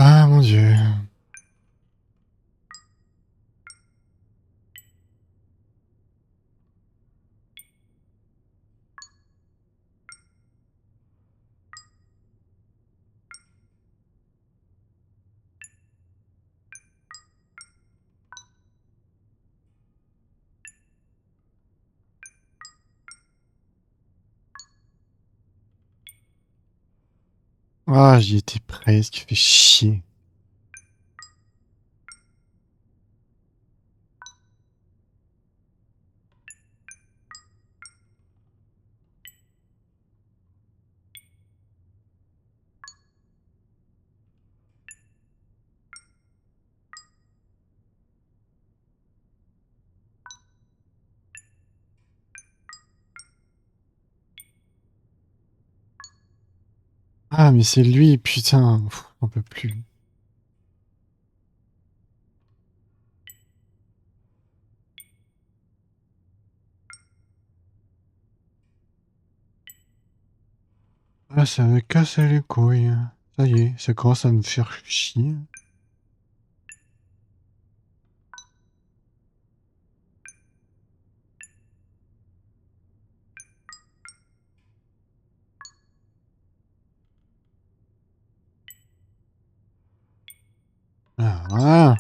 Ah mon dieu. Ah j'y étais presque, fait chier. Ah mais c'est lui, putain, pff, on peut plus. Ah ça me casse les couilles. Ça y est, ça commence à me faire chier. Ah, voilà.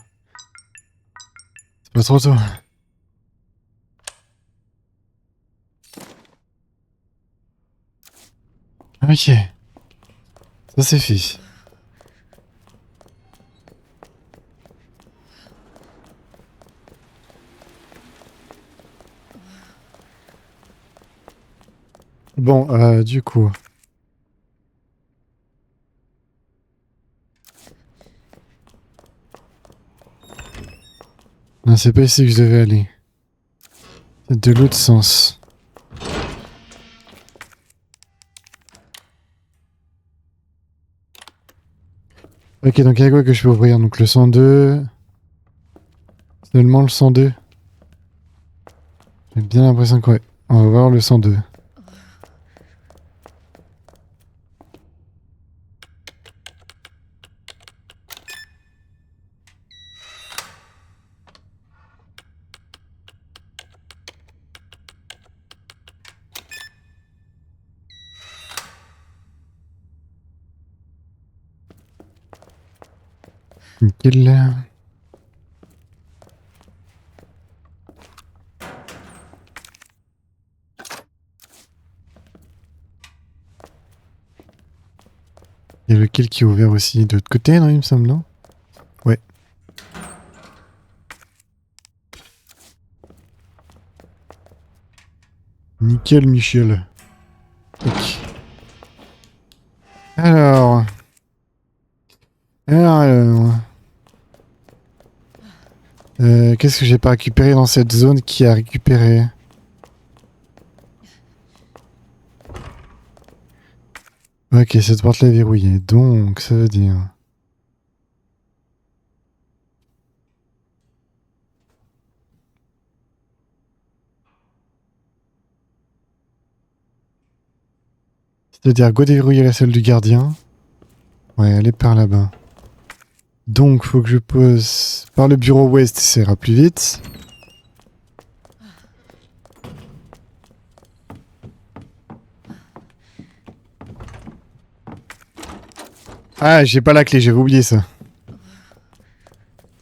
C'est pas trop tôt. Ok. Ça c'est fait. Bon, du coup. Non, c'est pas ici que je devais aller. C'est de l'autre sens. Ok, donc il y a quoi que je peux ouvrir? Donc le 102. Seulement le 102. J'ai bien l'impression que ouais. On va voir le 102. Nickel. Il y a lequel qui est ouvert aussi de l'autre côté, non, il me semble, non? Ouais. Nickel, Michel. Ok. Alors... qu'est-ce que j'ai pas récupéré dans cette zone qui a récupéré? Ok, cette porte-là est verrouillée, donc ça veut dire... C'est-à-dire go déverrouiller la salle du gardien. Ouais, elle est par là-bas. Donc, faut que je pose par le bureau ouest, ça ira plus vite. Ah, j'ai pas la clé, j'avais oublié ça.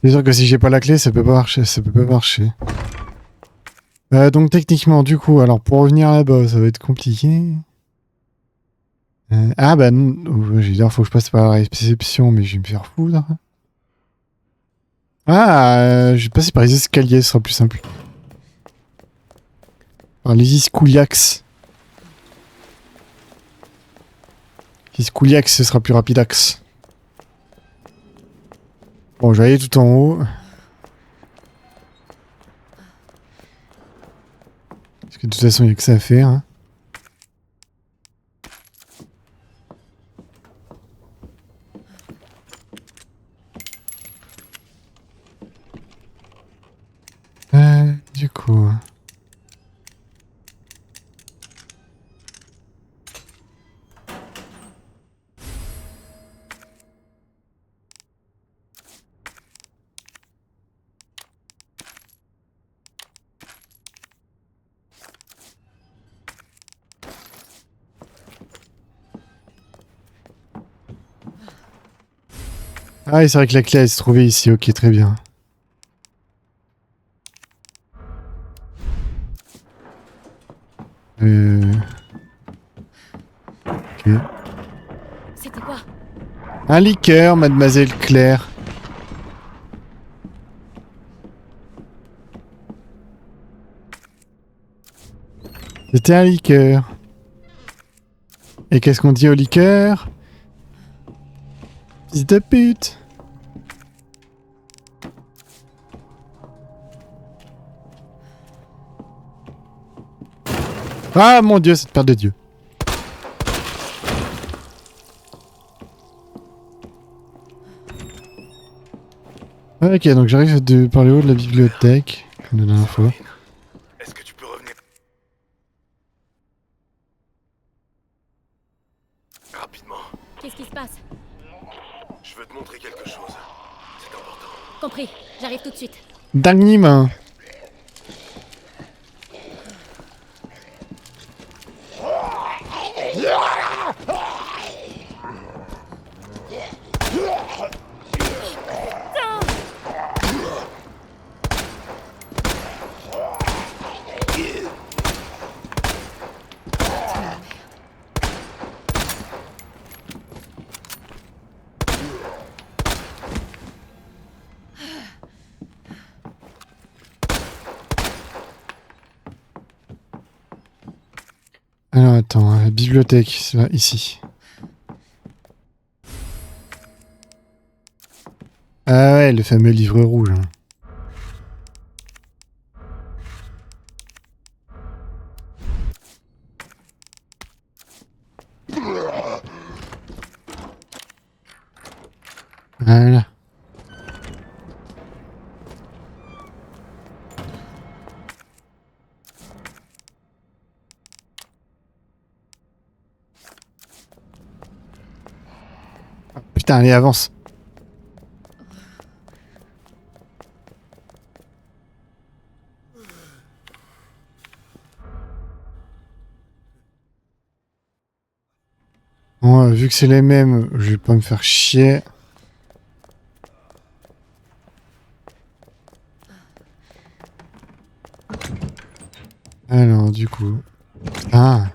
C'est sûr que si j'ai pas la clé, ça peut pas marcher, ça peut pas marcher. Donc techniquement, du coup, alors pour revenir là-bas, ça va être compliqué. Ah bah, j'ai dit, faut que je passe par la réception, mais je vais me faire foudre. Ah, je vais passer par les escaliers, ce sera plus simple. Par les iscouliax. Iscouliax, ce sera plus rapidax. Bon, je vais aller tout en haut. Parce que de toute façon, il n'y a que ça à faire. Hein. Du coup... Ah, c'est vrai que la clé elle se trouvait ici, ok, très bien. Ok. C'était quoi? Un liqueur, mademoiselle Claire. C'était un liqueur. Et qu'est-ce qu'on dit au liqueur? Fils de pute. Ah mon dieu, cette paire de dieux. Ok, donc j'arrive par le haut de la bibliothèque, comme la dernière fois. Est-ce que tu peux revenir rapidement? Qu'est-ce qui se passe? Je veux te montrer quelque chose. C'est important. Compris, j'arrive tout de suite. D'anime. Alors attends, bibliothèque, c'est là, ici. Ah ouais, le fameux livre rouge. Hein. Voilà. Putain, allez, avance. Bon, vu que c'est les mêmes, je vais pas me faire chier. Alors, du coup... Ah.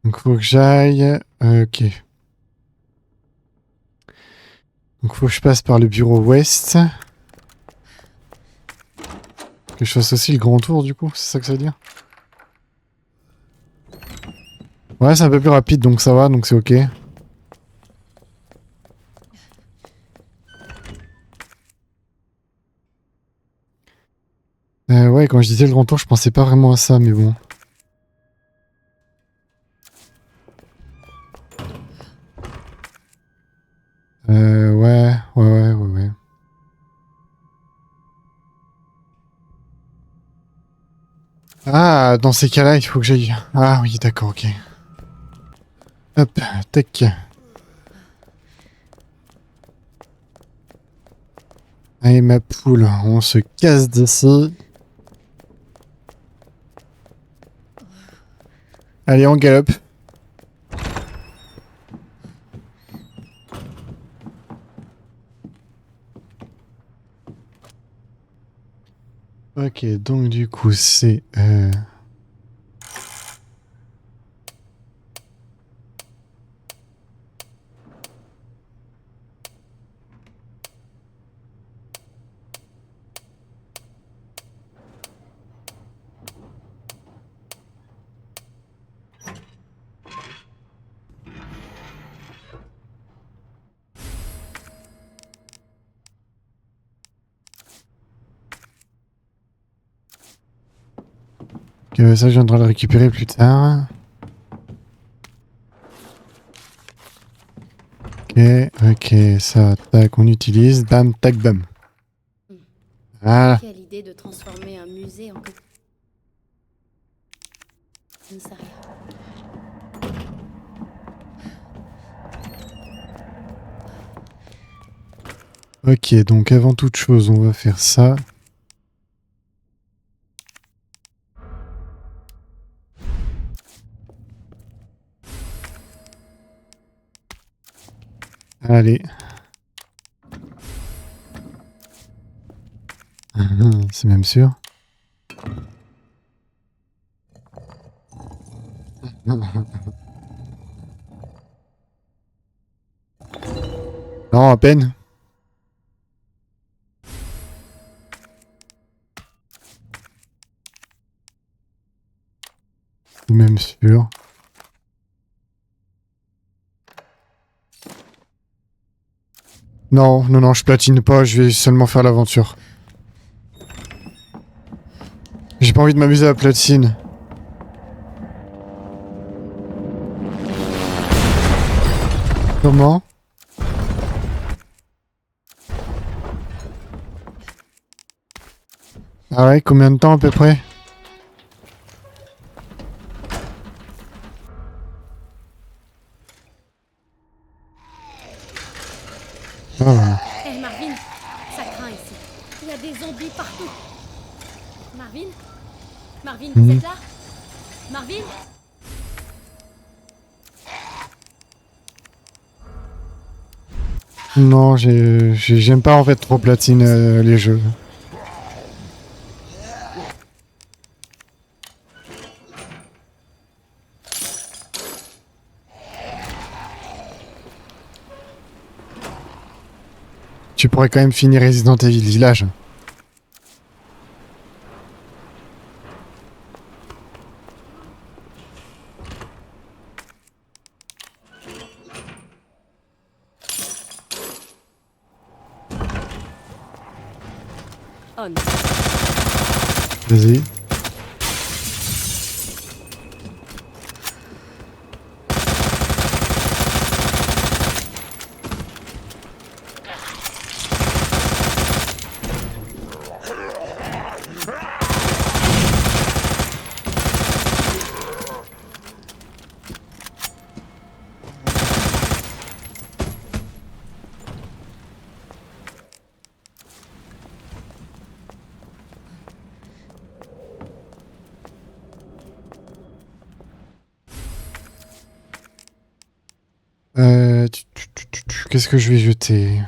Donc faut que j'aille... ok. Donc faut que je passe par le bureau ouest. Que je fasse aussi le grand tour du coup, c'est ça que ça veut dire? Ouais, c'est un peu plus rapide donc ça va, donc c'est ok. Ouais, quand je disais le grand tour, je pensais pas vraiment à ça, mais bon. Ouais. Ah, dans ces cas-là, il faut que j'aille... Ah oui, d'accord, ok. Hop, tac. Allez, ma poule, on se casse d'ici. Allez, on galope. Ok, donc du coup, c'est... ok, ça, je viendrai le récupérer plus tard. Ok, ça, tac, on utilise. Bam, tac, bam. Voilà. Quelle idée de transformer un musée en... Je ne sais rien. Ok, donc avant toute chose, on va faire ça. Allez. C'est même sûr. Non, à peine. C'est même sûr. Non, je platine pas, je vais seulement faire l'aventure. J'ai pas envie de m'amuser à la platine. Comment? Ah ouais, combien de temps à peu près? Ah ouais. Hé Marvin, ça craint ici. Il y a des zombies partout. Marvin? Marvin, vous êtes là? Marvin? Non, j'aime pas en fait trop platine les jeux. Tu pourrais quand même finir Resident Evil Village. On. Vas-y. Qu'est-ce que je vais jeter?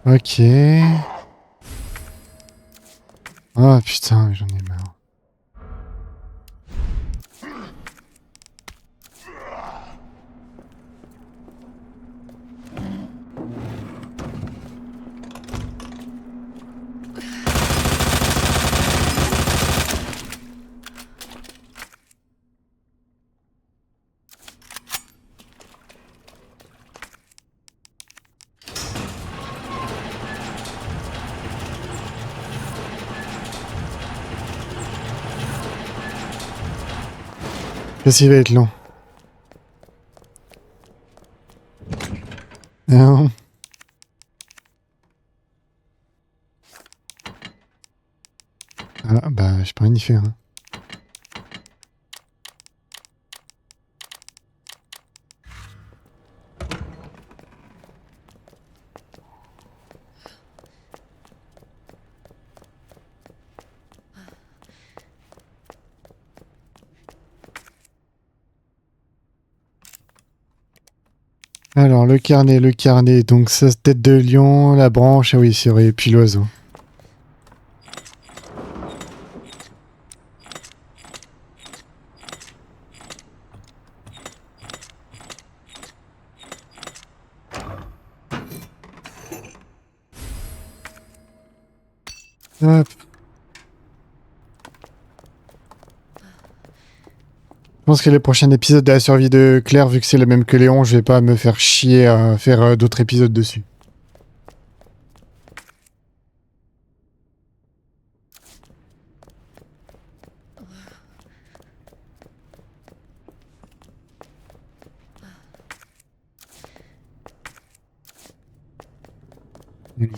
Ok. Ah putain, j'en ai marre. Qu'est-ce qu'il va être long? Non. Ah bah je peux rien y faire. Hein. Alors le carnet, donc ça tête de lion, la branche, ah oui c'est vrai, et puis l'oiseau. Hop. Je pense que les prochains épisodes de la survie de Claire, vu que c'est le même que Léon, je vais pas me faire chier à faire d'autres épisodes dessus.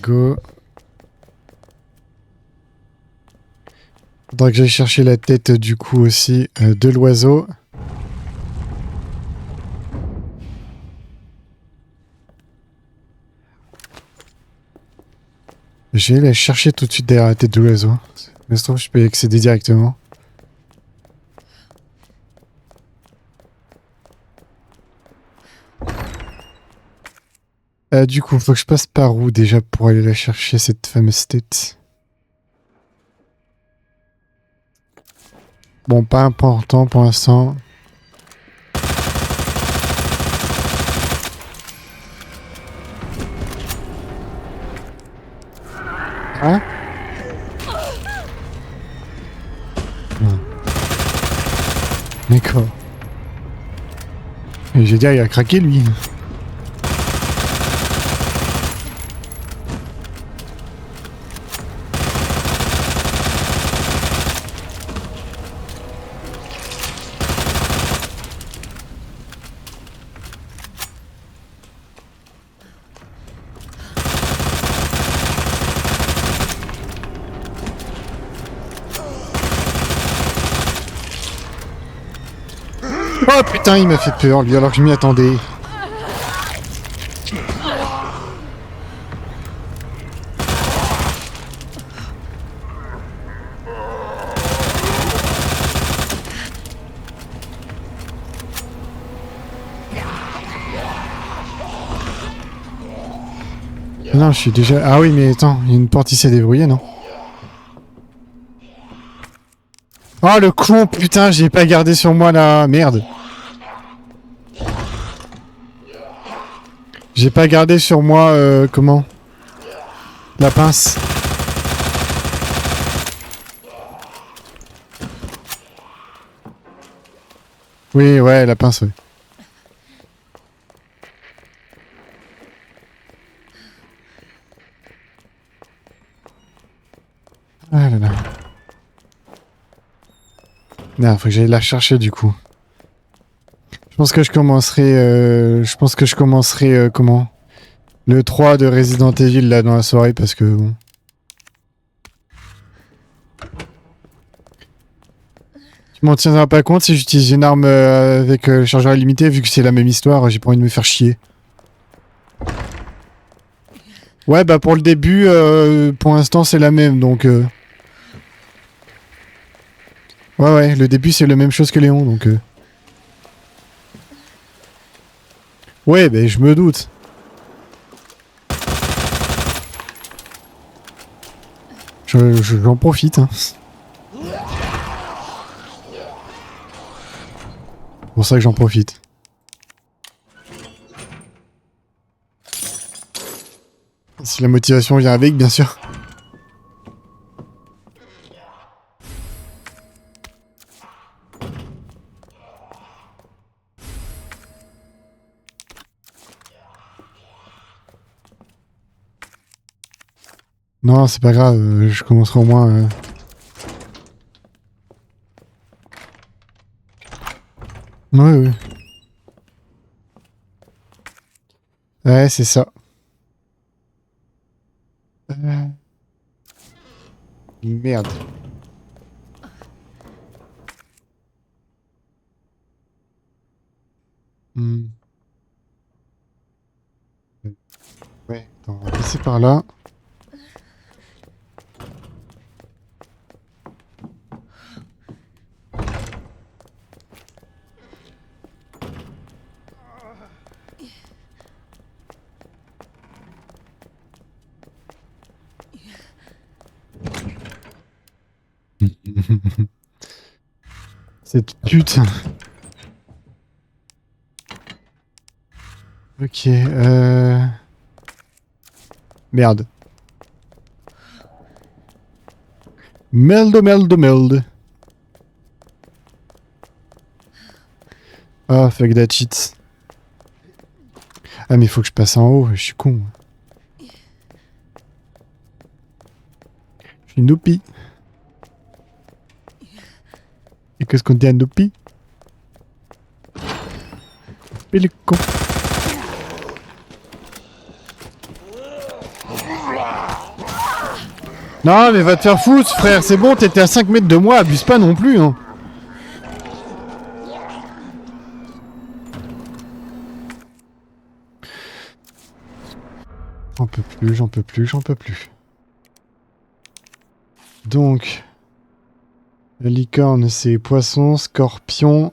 Go. Faudra que j'aille chercher la tête du coup aussi de l'oiseau. Je vais la chercher tout de suite derrière la tête de l'oiseau. Mais se trouve, je peux y accéder directement. Du coup, faut que je passe par où déjà pour aller la chercher, cette fameuse tête? Bon, pas important pour l'instant. Hein? Non. D'accord. Et j'ai dit, il a craqué lui. Oh putain, il m'a fait peur, lui, alors que je m'y attendais. Non, je suis déjà... Ah oui, mais attends, il y a une porte ici à débrouiller, non? Oh, le con, putain, j'ai pas gardé sur moi, là. Merde. J'ai pas gardé sur moi, comment? La pince. Oui, ouais, la pince, ouais. Ah là là. Non, faut que j'aille la chercher du coup. Je pense que je commencerai. Comment? Le 3 de Resident Evil là dans la soirée parce que bon. Tu m'en tiendras pas compte si j'utilise une arme avec chargeur illimité vu que c'est la même histoire, j'ai pas envie de me faire chier. Ouais, bah pour le début, pour l'instant c'est la même donc. Ouais, le début c'est la même chose que Léon donc. Ouais, bah je me doute. J'en profite. Hein. C'est pour ça que j'en profite. Si la motivation vient avec, bien sûr. Non, c'est pas grave, je commencerai au moins... Ouais. Ouais, c'est ça. Merde. Ouais, attends, on va passer par là. Cette pute. Ok, Merde. Merde. Ah, fuck that shit. Ah, mais faut que je passe en haut, je suis con. Je suis Noupi. Et qu'est-ce qu'on dit à Noupi? Et le con. Non, mais va te faire foutre, frère, c'est bon, t'étais à 5 mètres de moi, abuse pas non plus, hein. J'en peux plus. Donc, la licorne, c'est poisson, scorpion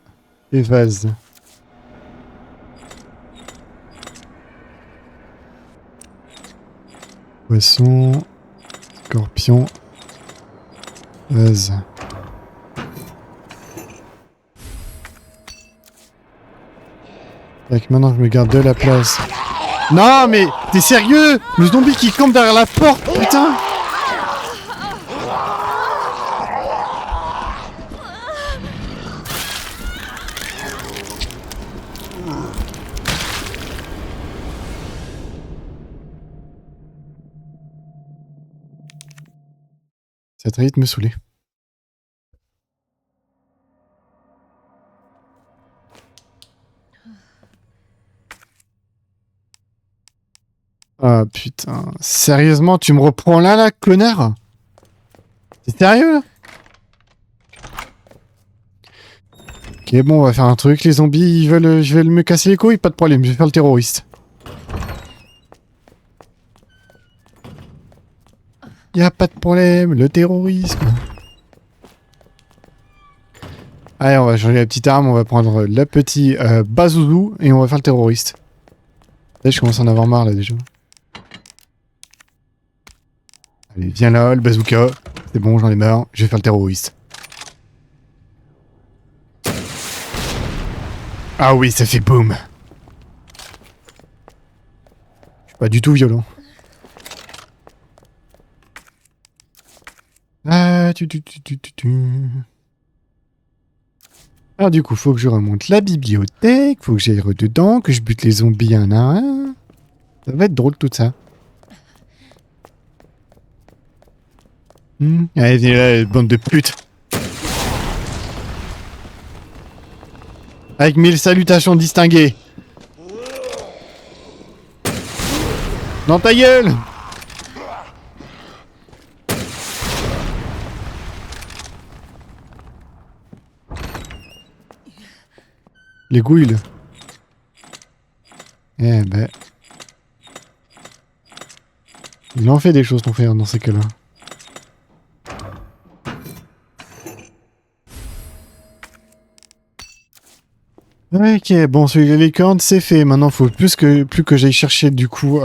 et vase. Poisson, scorpion, vase. Donc maintenant je me garde de la place. Non mais t'es sérieux? Le zombie qui campe derrière la porte, putain! Ça a très vite me saouler. Ah putain, sérieusement, tu me reprends là, connard? T'es sérieux? Ok, bon, on va faire un truc. Les zombies, je vais me casser les couilles, pas de problème. Je vais faire le terroriste. Y a pas de problème, le terrorisme. Allez, on va changer la petite arme. On va prendre la petite bazouzou et on va faire le terroriste. Là, je commence à en avoir marre, là, déjà. Allez, viens là, le bazooka. C'est bon, j'en ai marre. Je vais faire le terroriste. Ah oui, ça fait boum. Je suis pas du tout violent. Ah, Alors du coup, faut que je remonte la bibliothèque, faut que j'aille dedans, que je bute les zombies un à un. Ça va être drôle tout ça. Allez, viens là, bande de putes. Avec 1000 salutations distinguées. Dans ta gueule! Les gouilles. Eh ben. Il en fait des choses ton frère dans ces cas-là. Ok, bon, celui de la licorne, c'est fait. Maintenant, faut plus que j'aille chercher du coup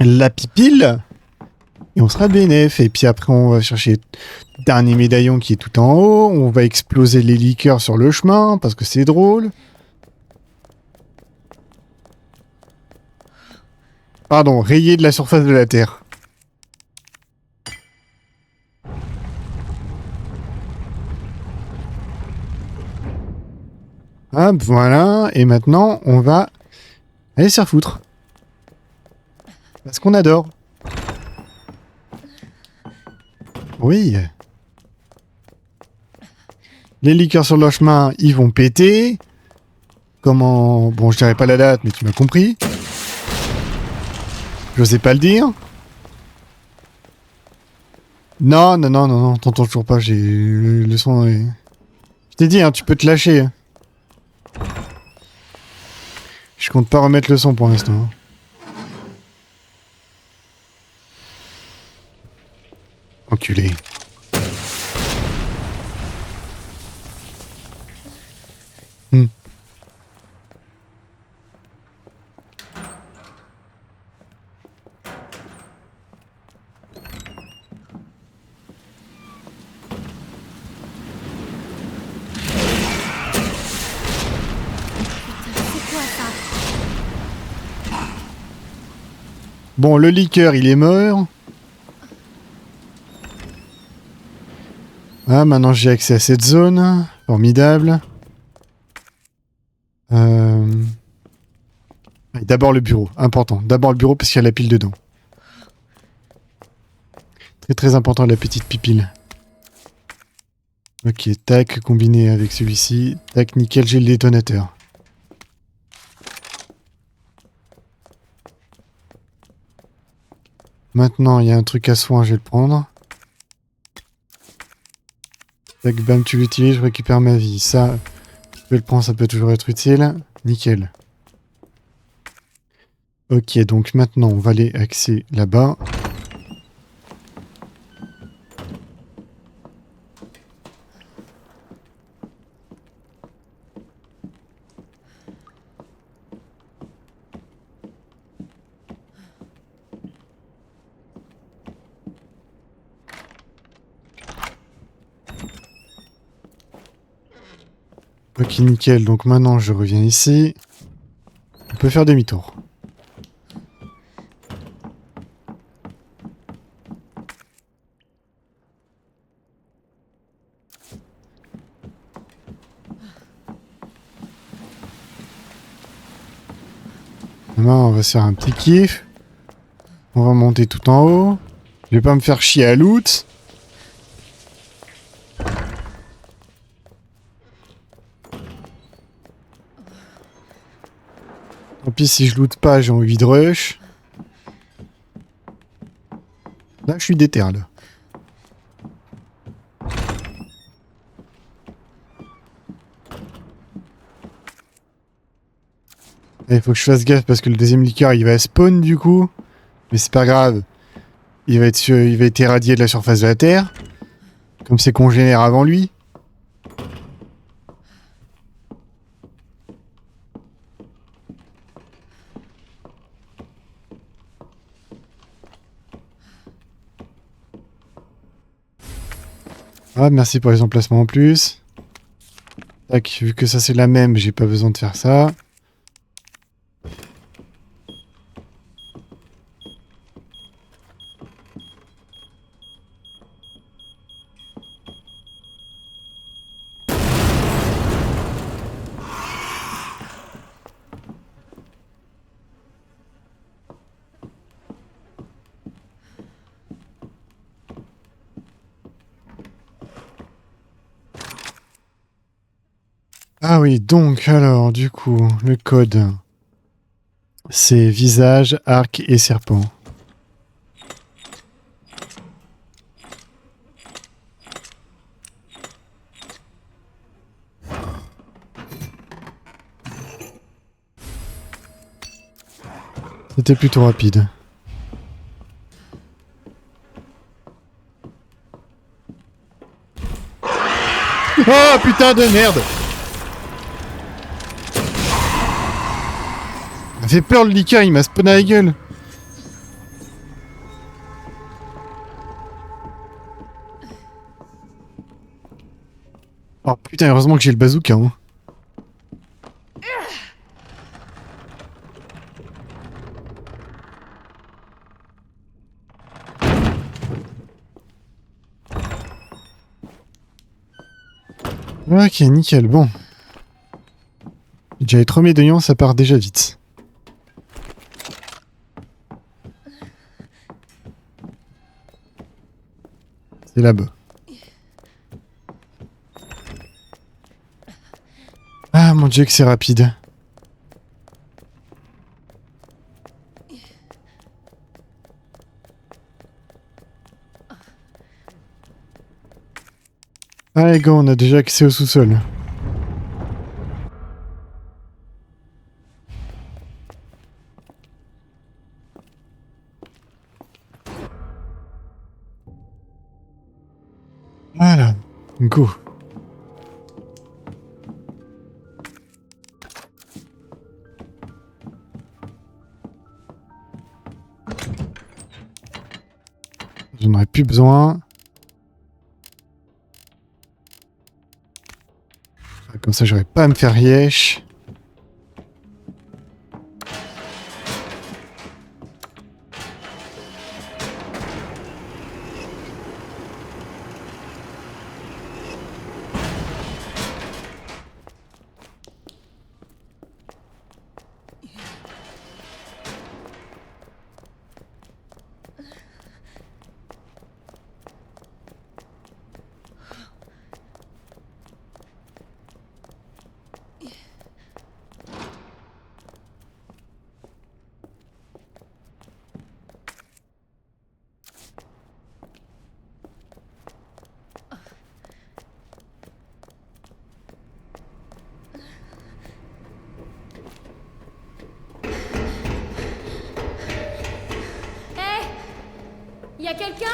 la pipile. Et on sera bénef. Et puis après, on va chercher le dernier médaillon qui est tout en haut. On va exploser les liqueurs sur le chemin parce que c'est drôle. Pardon, rayer de la surface de la Terre. Hop, voilà. Et maintenant, on va aller se faire foutre. Parce qu'on adore. Oui. Les liqueurs sur le chemin, ils vont péter. Comment... Bon, je dirais pas la date, mais tu m'as compris. J'osais pas le dire. Non, t'entends toujours pas, j'ai le son... Je t'ai dit, hein, tu peux te lâcher. Hein. Je compte pas remettre le son pour l'instant. Hein. Enculé. Bon, le liqueur, il est mort. Ah, maintenant j'ai accès à cette zone. Formidable. D'abord le bureau, important. D'abord le bureau parce qu'il y a la pile dedans. Très très important la petite pipile. Ok, tac, combiné avec celui-ci. Tac, nickel, j'ai le détonateur. Maintenant, il y a un truc à soin, je vais le prendre. Tac, bam, tu l'utilises, je récupère ma vie. Ça, je vais le prendre, ça peut toujours être utile. Nickel. Ok, donc maintenant, on va aller axer là-bas. Ok, nickel. Donc maintenant, je reviens ici. On peut faire demi-tour. Maintenant, on va se faire un petit kiff. On va monter tout en haut. Je vais pas me faire chier à loot. Tant pis si je loot pas, j'ai envie de rush. Là, je suis déter, là. Il faut que je fasse gaffe parce que le deuxième liqueur il va spawn du coup. Mais c'est pas grave. Il va être irradié de la surface de la Terre. Comme ses congénères avant lui. Ah, merci pour les emplacements en plus. Tac, vu que ça c'est la même, j'ai pas besoin de faire ça. Ah oui, donc alors, du coup, le code, c'est visage, arc et serpent. C'était plutôt rapide. Oh putain de merde! Il m'a fait peur le liqueur, il m'a spawn à la gueule. Oh putain, heureusement que j'ai le bazooka. Hein. Ok, nickel, bon. J'ai trop médaillons, ça part déjà vite. C'est là-bas. Ah mon dieu que c'est rapide. Allez go, on a déjà accès au sous-sol. Voilà, go. J'en aurais plus besoin. Comme ça, j'aurais pas à me faire yesh. Y a quelqu'un?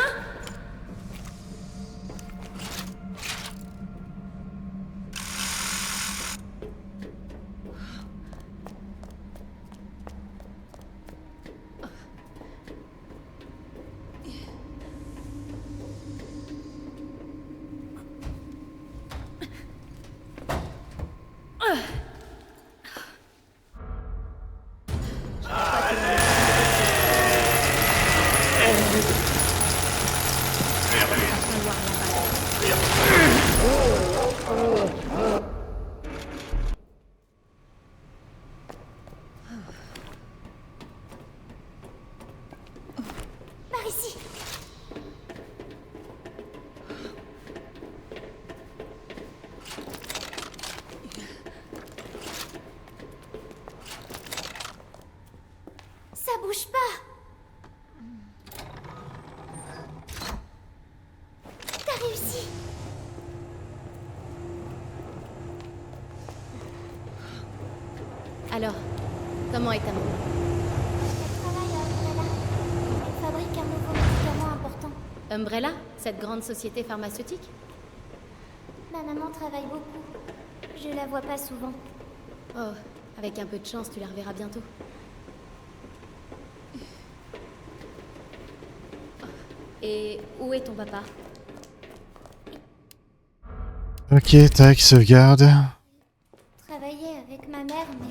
Par ici. Ça bouge pas. T'as réussi. Alors, Comment est ta maman? Elle travaille à Umbrella. Elle fabrique un nouveau médicament important. Umbrella, cette grande société pharmaceutique? Ma maman travaille beaucoup. Je la vois pas souvent. Oh, avec un peu de chance, tu la reverras bientôt. Et où est ton papa? Ok, tac, sauvegarde. Travaillait avec ma mère, mais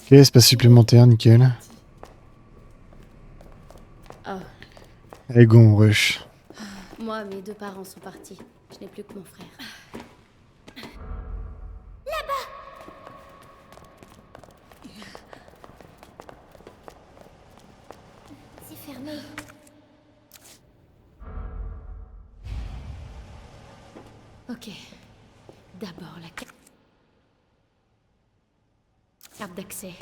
Ok, espace supplémentaire, nickel. Oh, Allez, go, on rush. moi, mes deux parents sont partis. Je n'ai plus que mon frère. c'est fermé. Ok. D'abord la carte d'accès.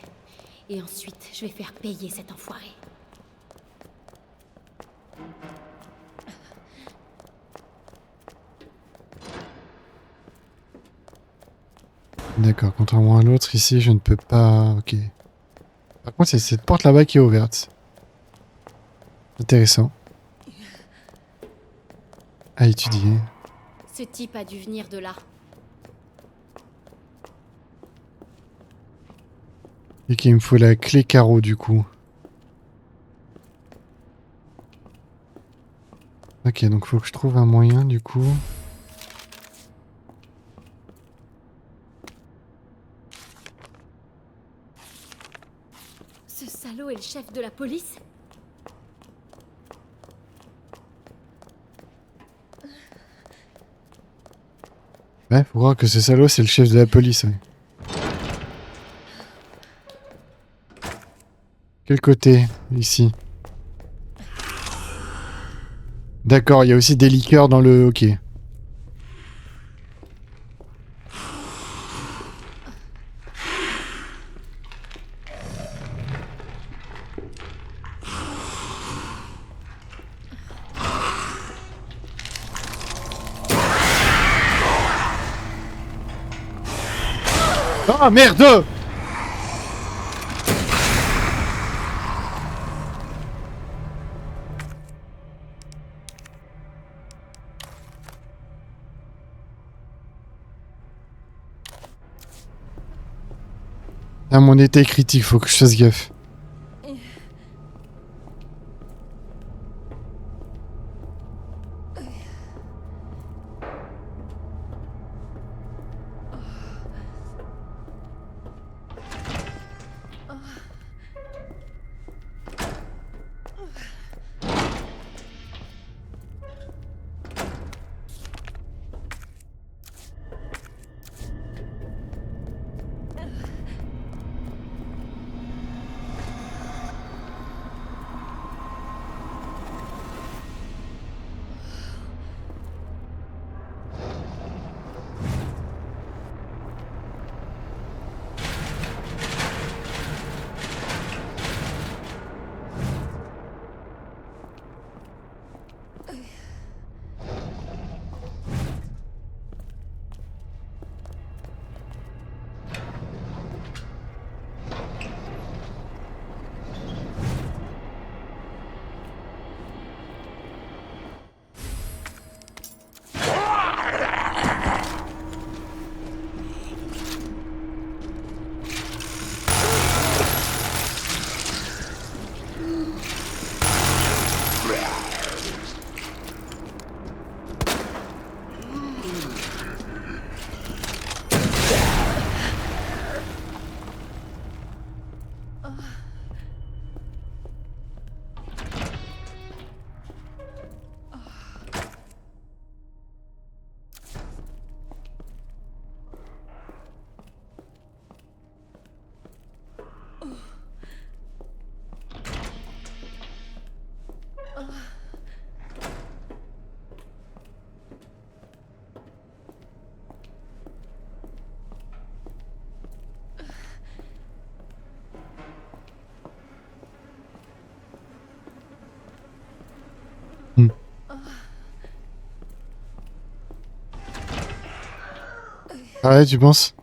Et ensuite, je vais faire payer cet enfoiré. D'accord, contrairement à l'autre, ici, je ne peux pas... Ok. Par contre, c'est cette porte là-bas qui est ouverte. Intéressant. À étudier. Ce type a dû venir de là. Et qu'il me faut la clé carreau, du coup. Ok, donc faut que je trouve un moyen, du coup... Ce salaud est le chef de la police? Ouais, faut croire que ce salaud, c'est le chef de la police. Ouais. Quel côté? Ici. D'accord, il y a aussi des liqueurs dans le... Ok. Ah merde! Ah, mon état est critique, faut que je fasse gaffe. Ah ouais, tu penses?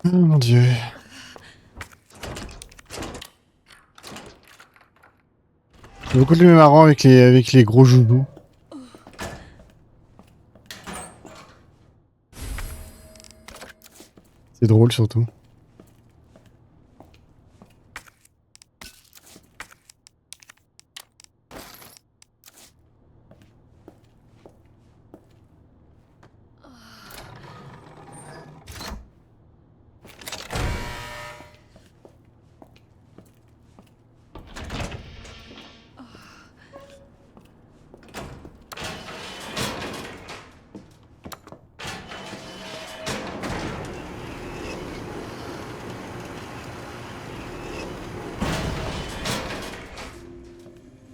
Oh mon dieu. C'est beaucoup plus marrant avec les gros joujoux. C'est drôle surtout.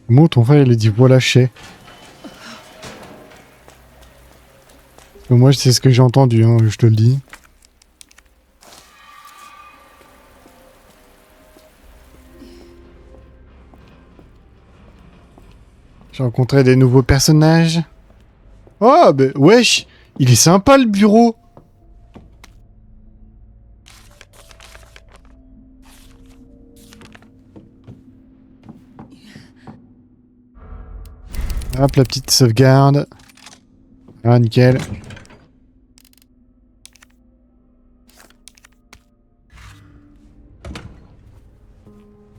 Moi, ton frère, il a dit voilà, chez. Moi, c'est ce que j'ai entendu, hein, je te le dis. J'ai rencontré des nouveaux personnages. Oh, bah, wesh, il est sympa le bureau. Hop, la petite sauvegarde. Ah, nickel.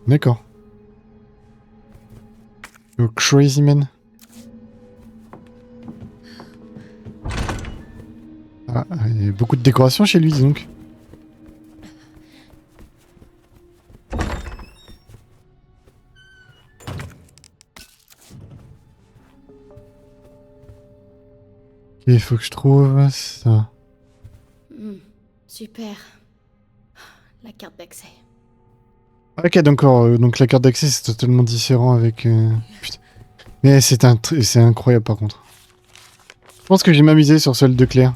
D'accord. Oh, crazy man. Ah, il y a beaucoup de décorations chez lui, dis donc. Il faut que je trouve ça. Super. La carte d'accès. Ok, donc la carte d'accès c'est totalement différent avec... Putain. Mais c'est incroyable par contre. Je pense que j'ai m'amusé sur celle de Claire.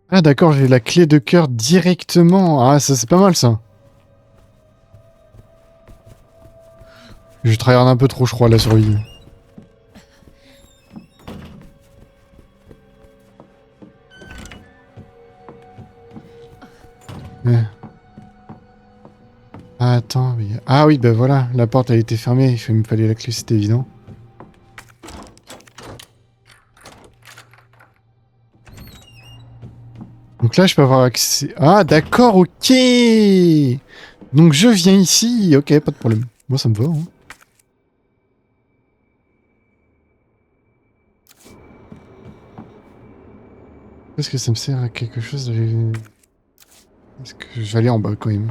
Ah d'accord, j'ai la clé de cœur directement. Ah ça c'est pas mal ça. Je tryhard un peu trop je crois la survie. Ah, attends, mais... Ah oui, bah voilà, la porte elle était fermée, il me fallait la clé, c'était évident. Donc là, je peux avoir accès... Ah, d'accord, ok. Donc je viens ici, ok, pas de problème. Moi, ça me va, hein. Est-ce que ça me sert à quelque chose de... Est-ce que je vais aller en bas, quand même.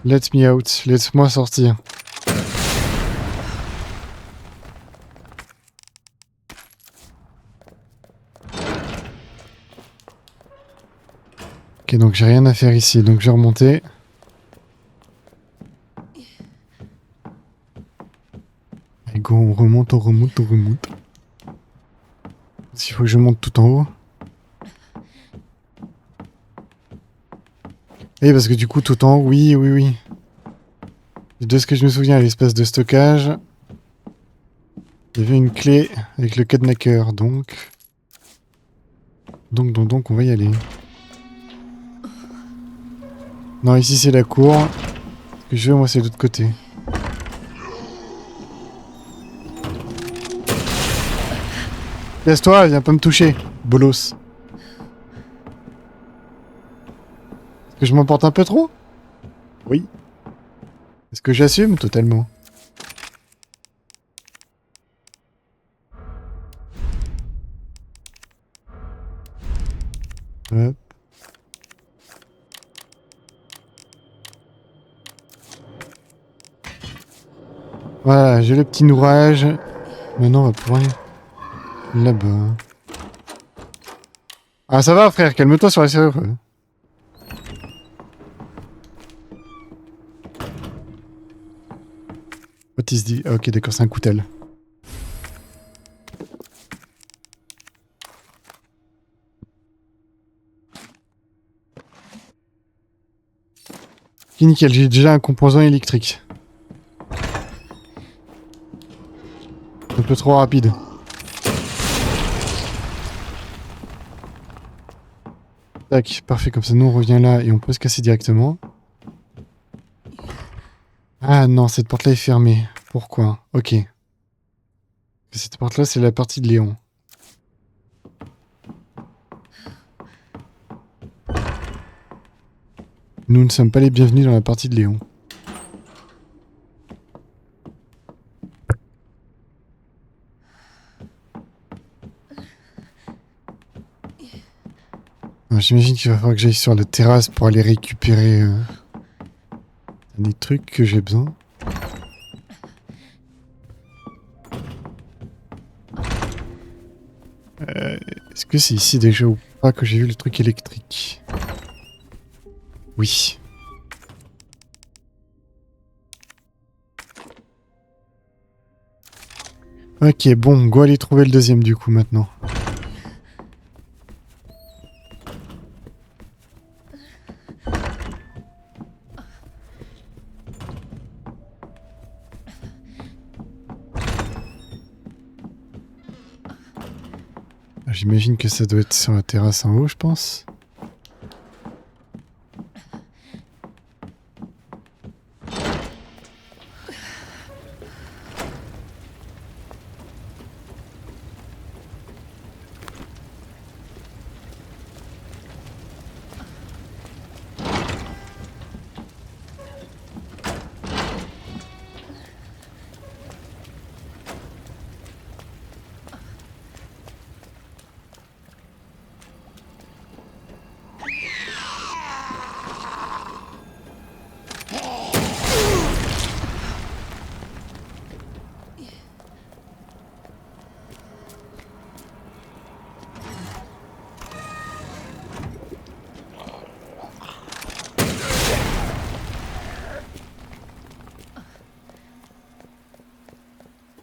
Let me out, laisse-moi sortir. Ok, donc j'ai rien à faire ici, donc je vais remonter. Allez go, on remonte, on remonte, on remonte. S'il faut que je monte tout en haut. Et parce que du coup, tout en haut, oui, oui, oui. De ce que je me souviens, à l'espace de stockage, il y avait une clé avec le cadenaqueur, donc... Donc, on va y aller. Non, ici c'est la cour. Ce que je veux, moi, c'est de l'autre côté. Laisse-toi, viens pas me toucher, bolos. Est-ce que je m'emporte un peu trop? Oui. Est-ce que j'assume totalement? Hop. Voilà, j'ai le petit nourrage. Maintenant, on va pouvoir aller là-bas. Ah, ça va, frère, calme-toi sur la serrure. What is dit? Ok, d'accord, c'est un coutel. Ok, nickel, j'ai déjà un composant électrique. Un peu trop rapide. Tac, parfait, comme ça nous on revient là et on peut se casser directement. Ah non, cette porte là est fermée. Pourquoi? Ok. Cette porte là c'est la partie de Léon. Nous ne sommes pas les bienvenus dans la partie de Léon. J'imagine qu'il va falloir que j'aille sur la terrasse pour aller récupérer des trucs que j'ai besoin. Est-ce que c'est ici déjà ou pas que j'ai vu le truc électrique? Oui. Ok, bon, go aller trouver le deuxième du coup maintenant. J'imagine que ça doit être sur la terrasse en haut, je pense.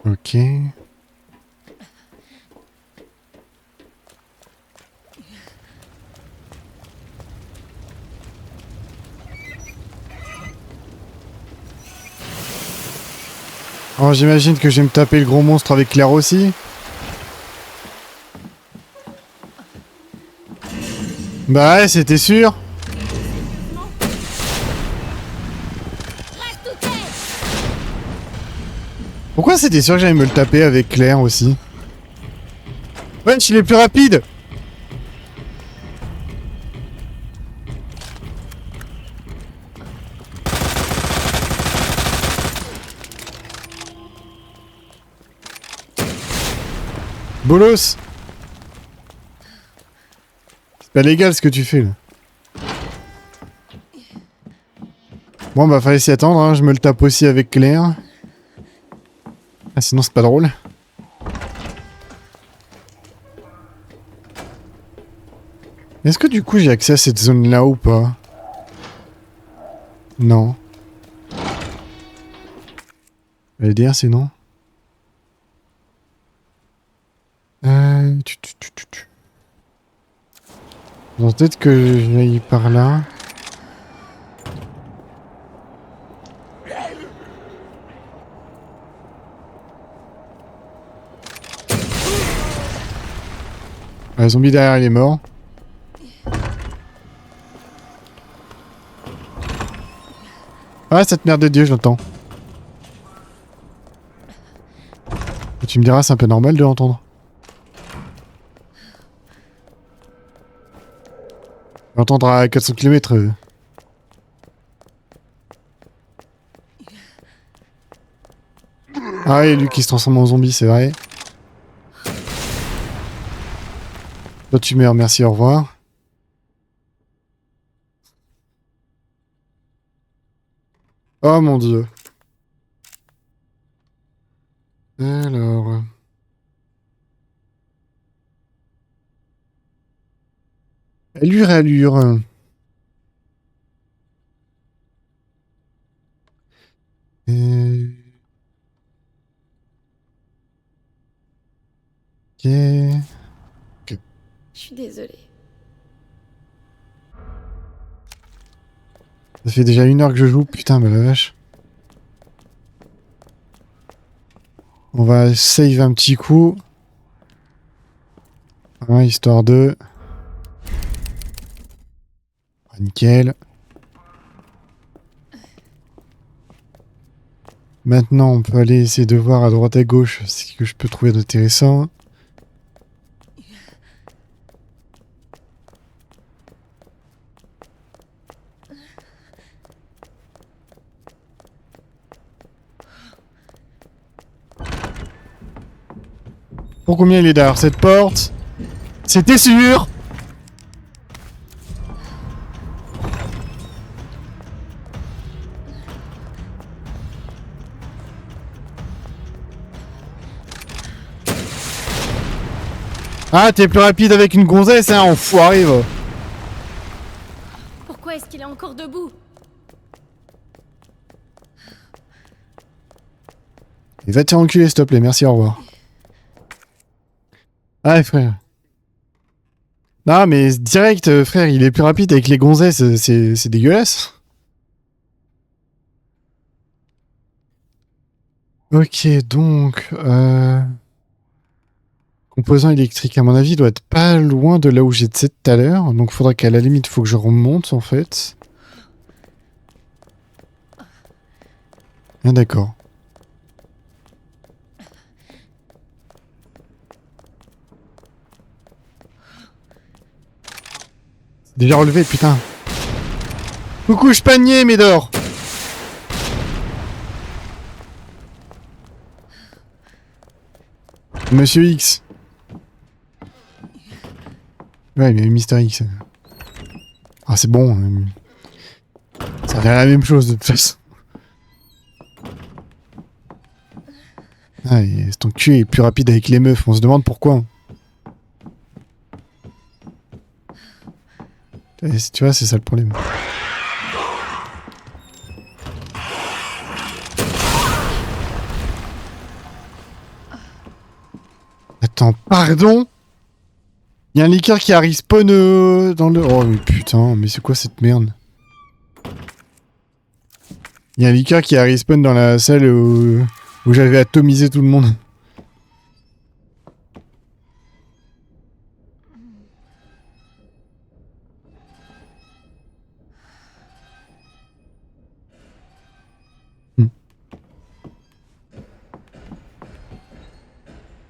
Ok. Oh, j'imagine que je vais me taper le gros monstre avec Claire aussi. Bah ouais, c'était sûr. Pourquoi c'était sûr que j'allais me le taper avec Claire aussi? Ouais, il est plus rapide. Bolos. C'est pas légal ce que tu fais là. Bon bah fallait s'y attendre, hein. Je me le tape aussi avec Claire. Ah sinon c'est pas drôle. Est-ce que du coup j'ai accès à cette zone là ou pas? Non. Elle dire c'est non. Bon, peut-être que j'aille par là. Le zombie derrière il est mort. Ah cette merde de Dieu j'entends. Tu me diras c'est un peu normal de l'entendre. L'entendre à 400 km. Ah et lui qui se transforme en zombie c'est vrai. Toi tu meurs, merci, au revoir. Oh mon dieu. Allure. Ok. Je suis désolée. Ça fait déjà 1 heure que je joue. Putain, mais la vache. On va save un petit coup. Hein, histoire de... Ah, nickel. Maintenant, on peut aller essayer de voir à droite à gauche ce que je peux trouver d'intéressant. Pour combien il est derrière cette porte? C'était sûr! Ah, t'es plus rapide avec une gonzesse, hein, enfoiré, va. Pourquoi est-ce qu'il est encore debout? Et va te faire enculer, s'il te plaît, merci, au revoir. Ah, frère. Non, mais direct, frère, il est plus rapide avec les gonzesses, c'est dégueulasse. Ok, donc... Composant électrique, à mon avis, doit être pas loin de là où j'étais tout à l'heure. Donc faudra qu'à la limite, faut que je remonte, en fait. Ah, d'accord. Déjà relevé, putain. Coucou, je panier, Médor. Monsieur X. Ouais, mais Mister X. Ah, c'est bon. Ça revient à la même chose, de toute façon. Ah, et ton cul est plus rapide avec les meufs, on se demande pourquoi. Et tu vois, c'est ça le problème. Attends, pardon? Il y a un liqueur qui a respawn dans le... Oh mais putain, mais c'est quoi cette merde? Il y a un liqueur qui a respawn dans la salle où j'avais atomisé tout le monde.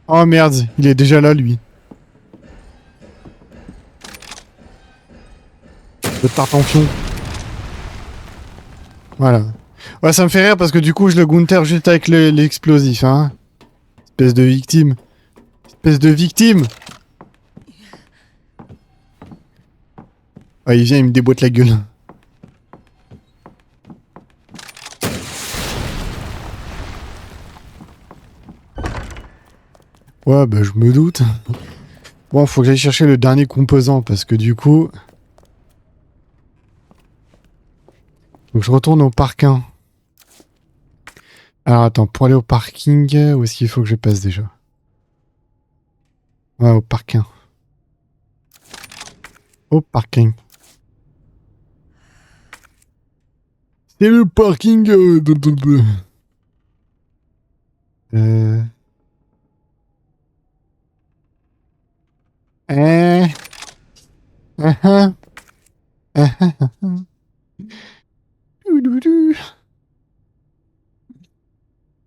Oh merde, il est déjà là lui. Le tartampion. Voilà. Ouais, ça me fait rire parce que du coup je le Gunther juste avec l'explosif, hein. Espèce de victime. Espèce de victime. Ouais, il vient, il me déboîte la gueule. Ouais, bah je me doute. Bon, faut que j'aille chercher le dernier composant parce que du coup... Donc je retourne au parking. Alors attends, pour aller au parking, où est-ce qu'il faut que je passe déjà? Ouais, au parking. Au parking. C'est le parking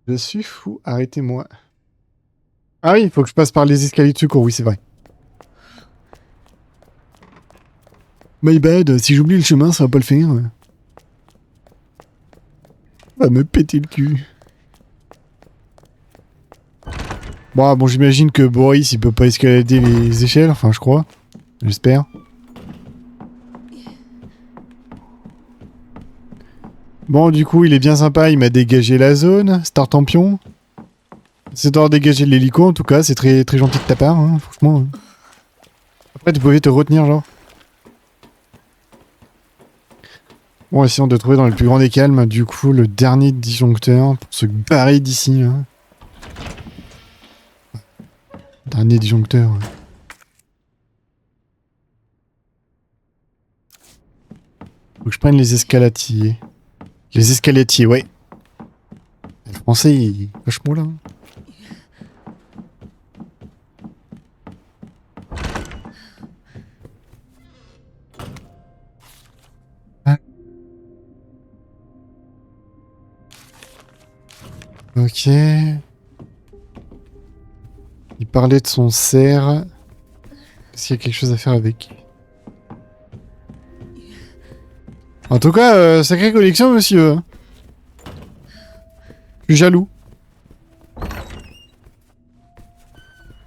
Je suis fou, arrêtez-moi. Ah oui, il faut que je passe par les escaliers de secours, oui c'est vrai. My bad, si j'oublie le chemin, ça va pas le faire. Va me péter le cul. Bon, j'imagine que Boris, il peut pas escalader les échelles, enfin je crois. J'espère. Bon, du coup, il est bien sympa, il m'a dégagé la zone, Star Champion. C'est d'avoir dégagé l'hélico, en tout cas, c'est très, très gentil de ta part, hein, franchement. Après, tu pouvais te retenir, genre. Bon, essayons de trouver dans le plus grand des calmes, du coup, le dernier disjoncteur pour se barrer d'ici. Hein. Dernier disjoncteur. Faut que je prenne les escalatiers. Les escalatiers, ouais. Le français, il est vachement là. Ok. Il parlait de son cerf. Est-ce qu'il y a quelque chose à faire avec? En tout cas, sacrée collection, monsieur. Je suis jaloux.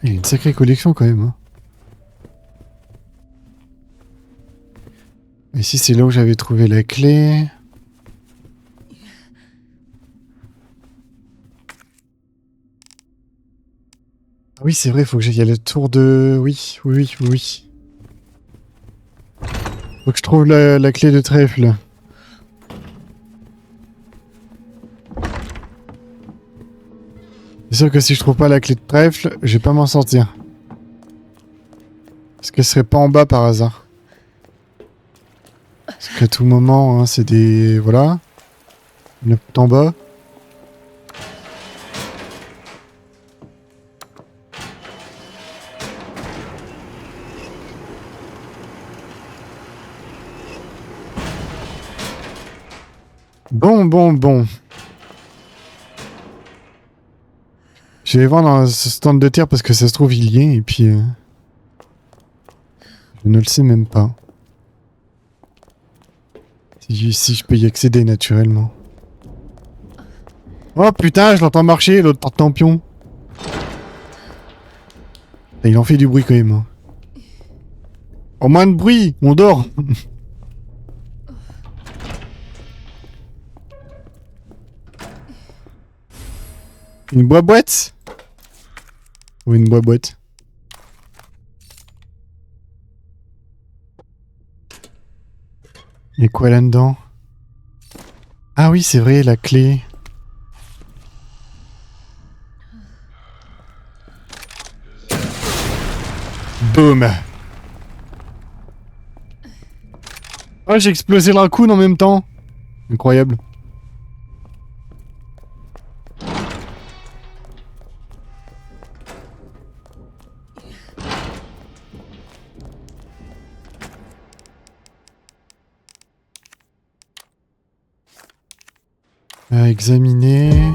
Il y a une sacrée collection quand même. Hein. Ici, c'est là où j'avais trouvé la clé. Ah oui, c'est vrai, il faut que j'aille à la tour de... Oui. Faut que je trouve la clé de trèfle. C'est sûr que si je trouve pas la clé de trèfle, je vais pas m'en sortir. Est-ce qu'elle serait pas en bas par hasard? Parce qu'à tout moment, hein, c'est des... Voilà. Il y en a tout en bas. Bon. Je vais voir dans ce stand de terre parce que ça se trouve il y est et puis... je ne le sais même pas. Si je peux y accéder naturellement. Oh putain, je l'entends marcher, l'autre tartampion. Il en fait du bruit quand même. Hein. Oh, moins de bruit, on dort. Une boîte? Ou une boîte? Et quoi là-dedans? Ah oui, c'est vrai, la clé. Boum. Oh, j'ai explosé le raccoon en même temps. Incroyable. Examiner.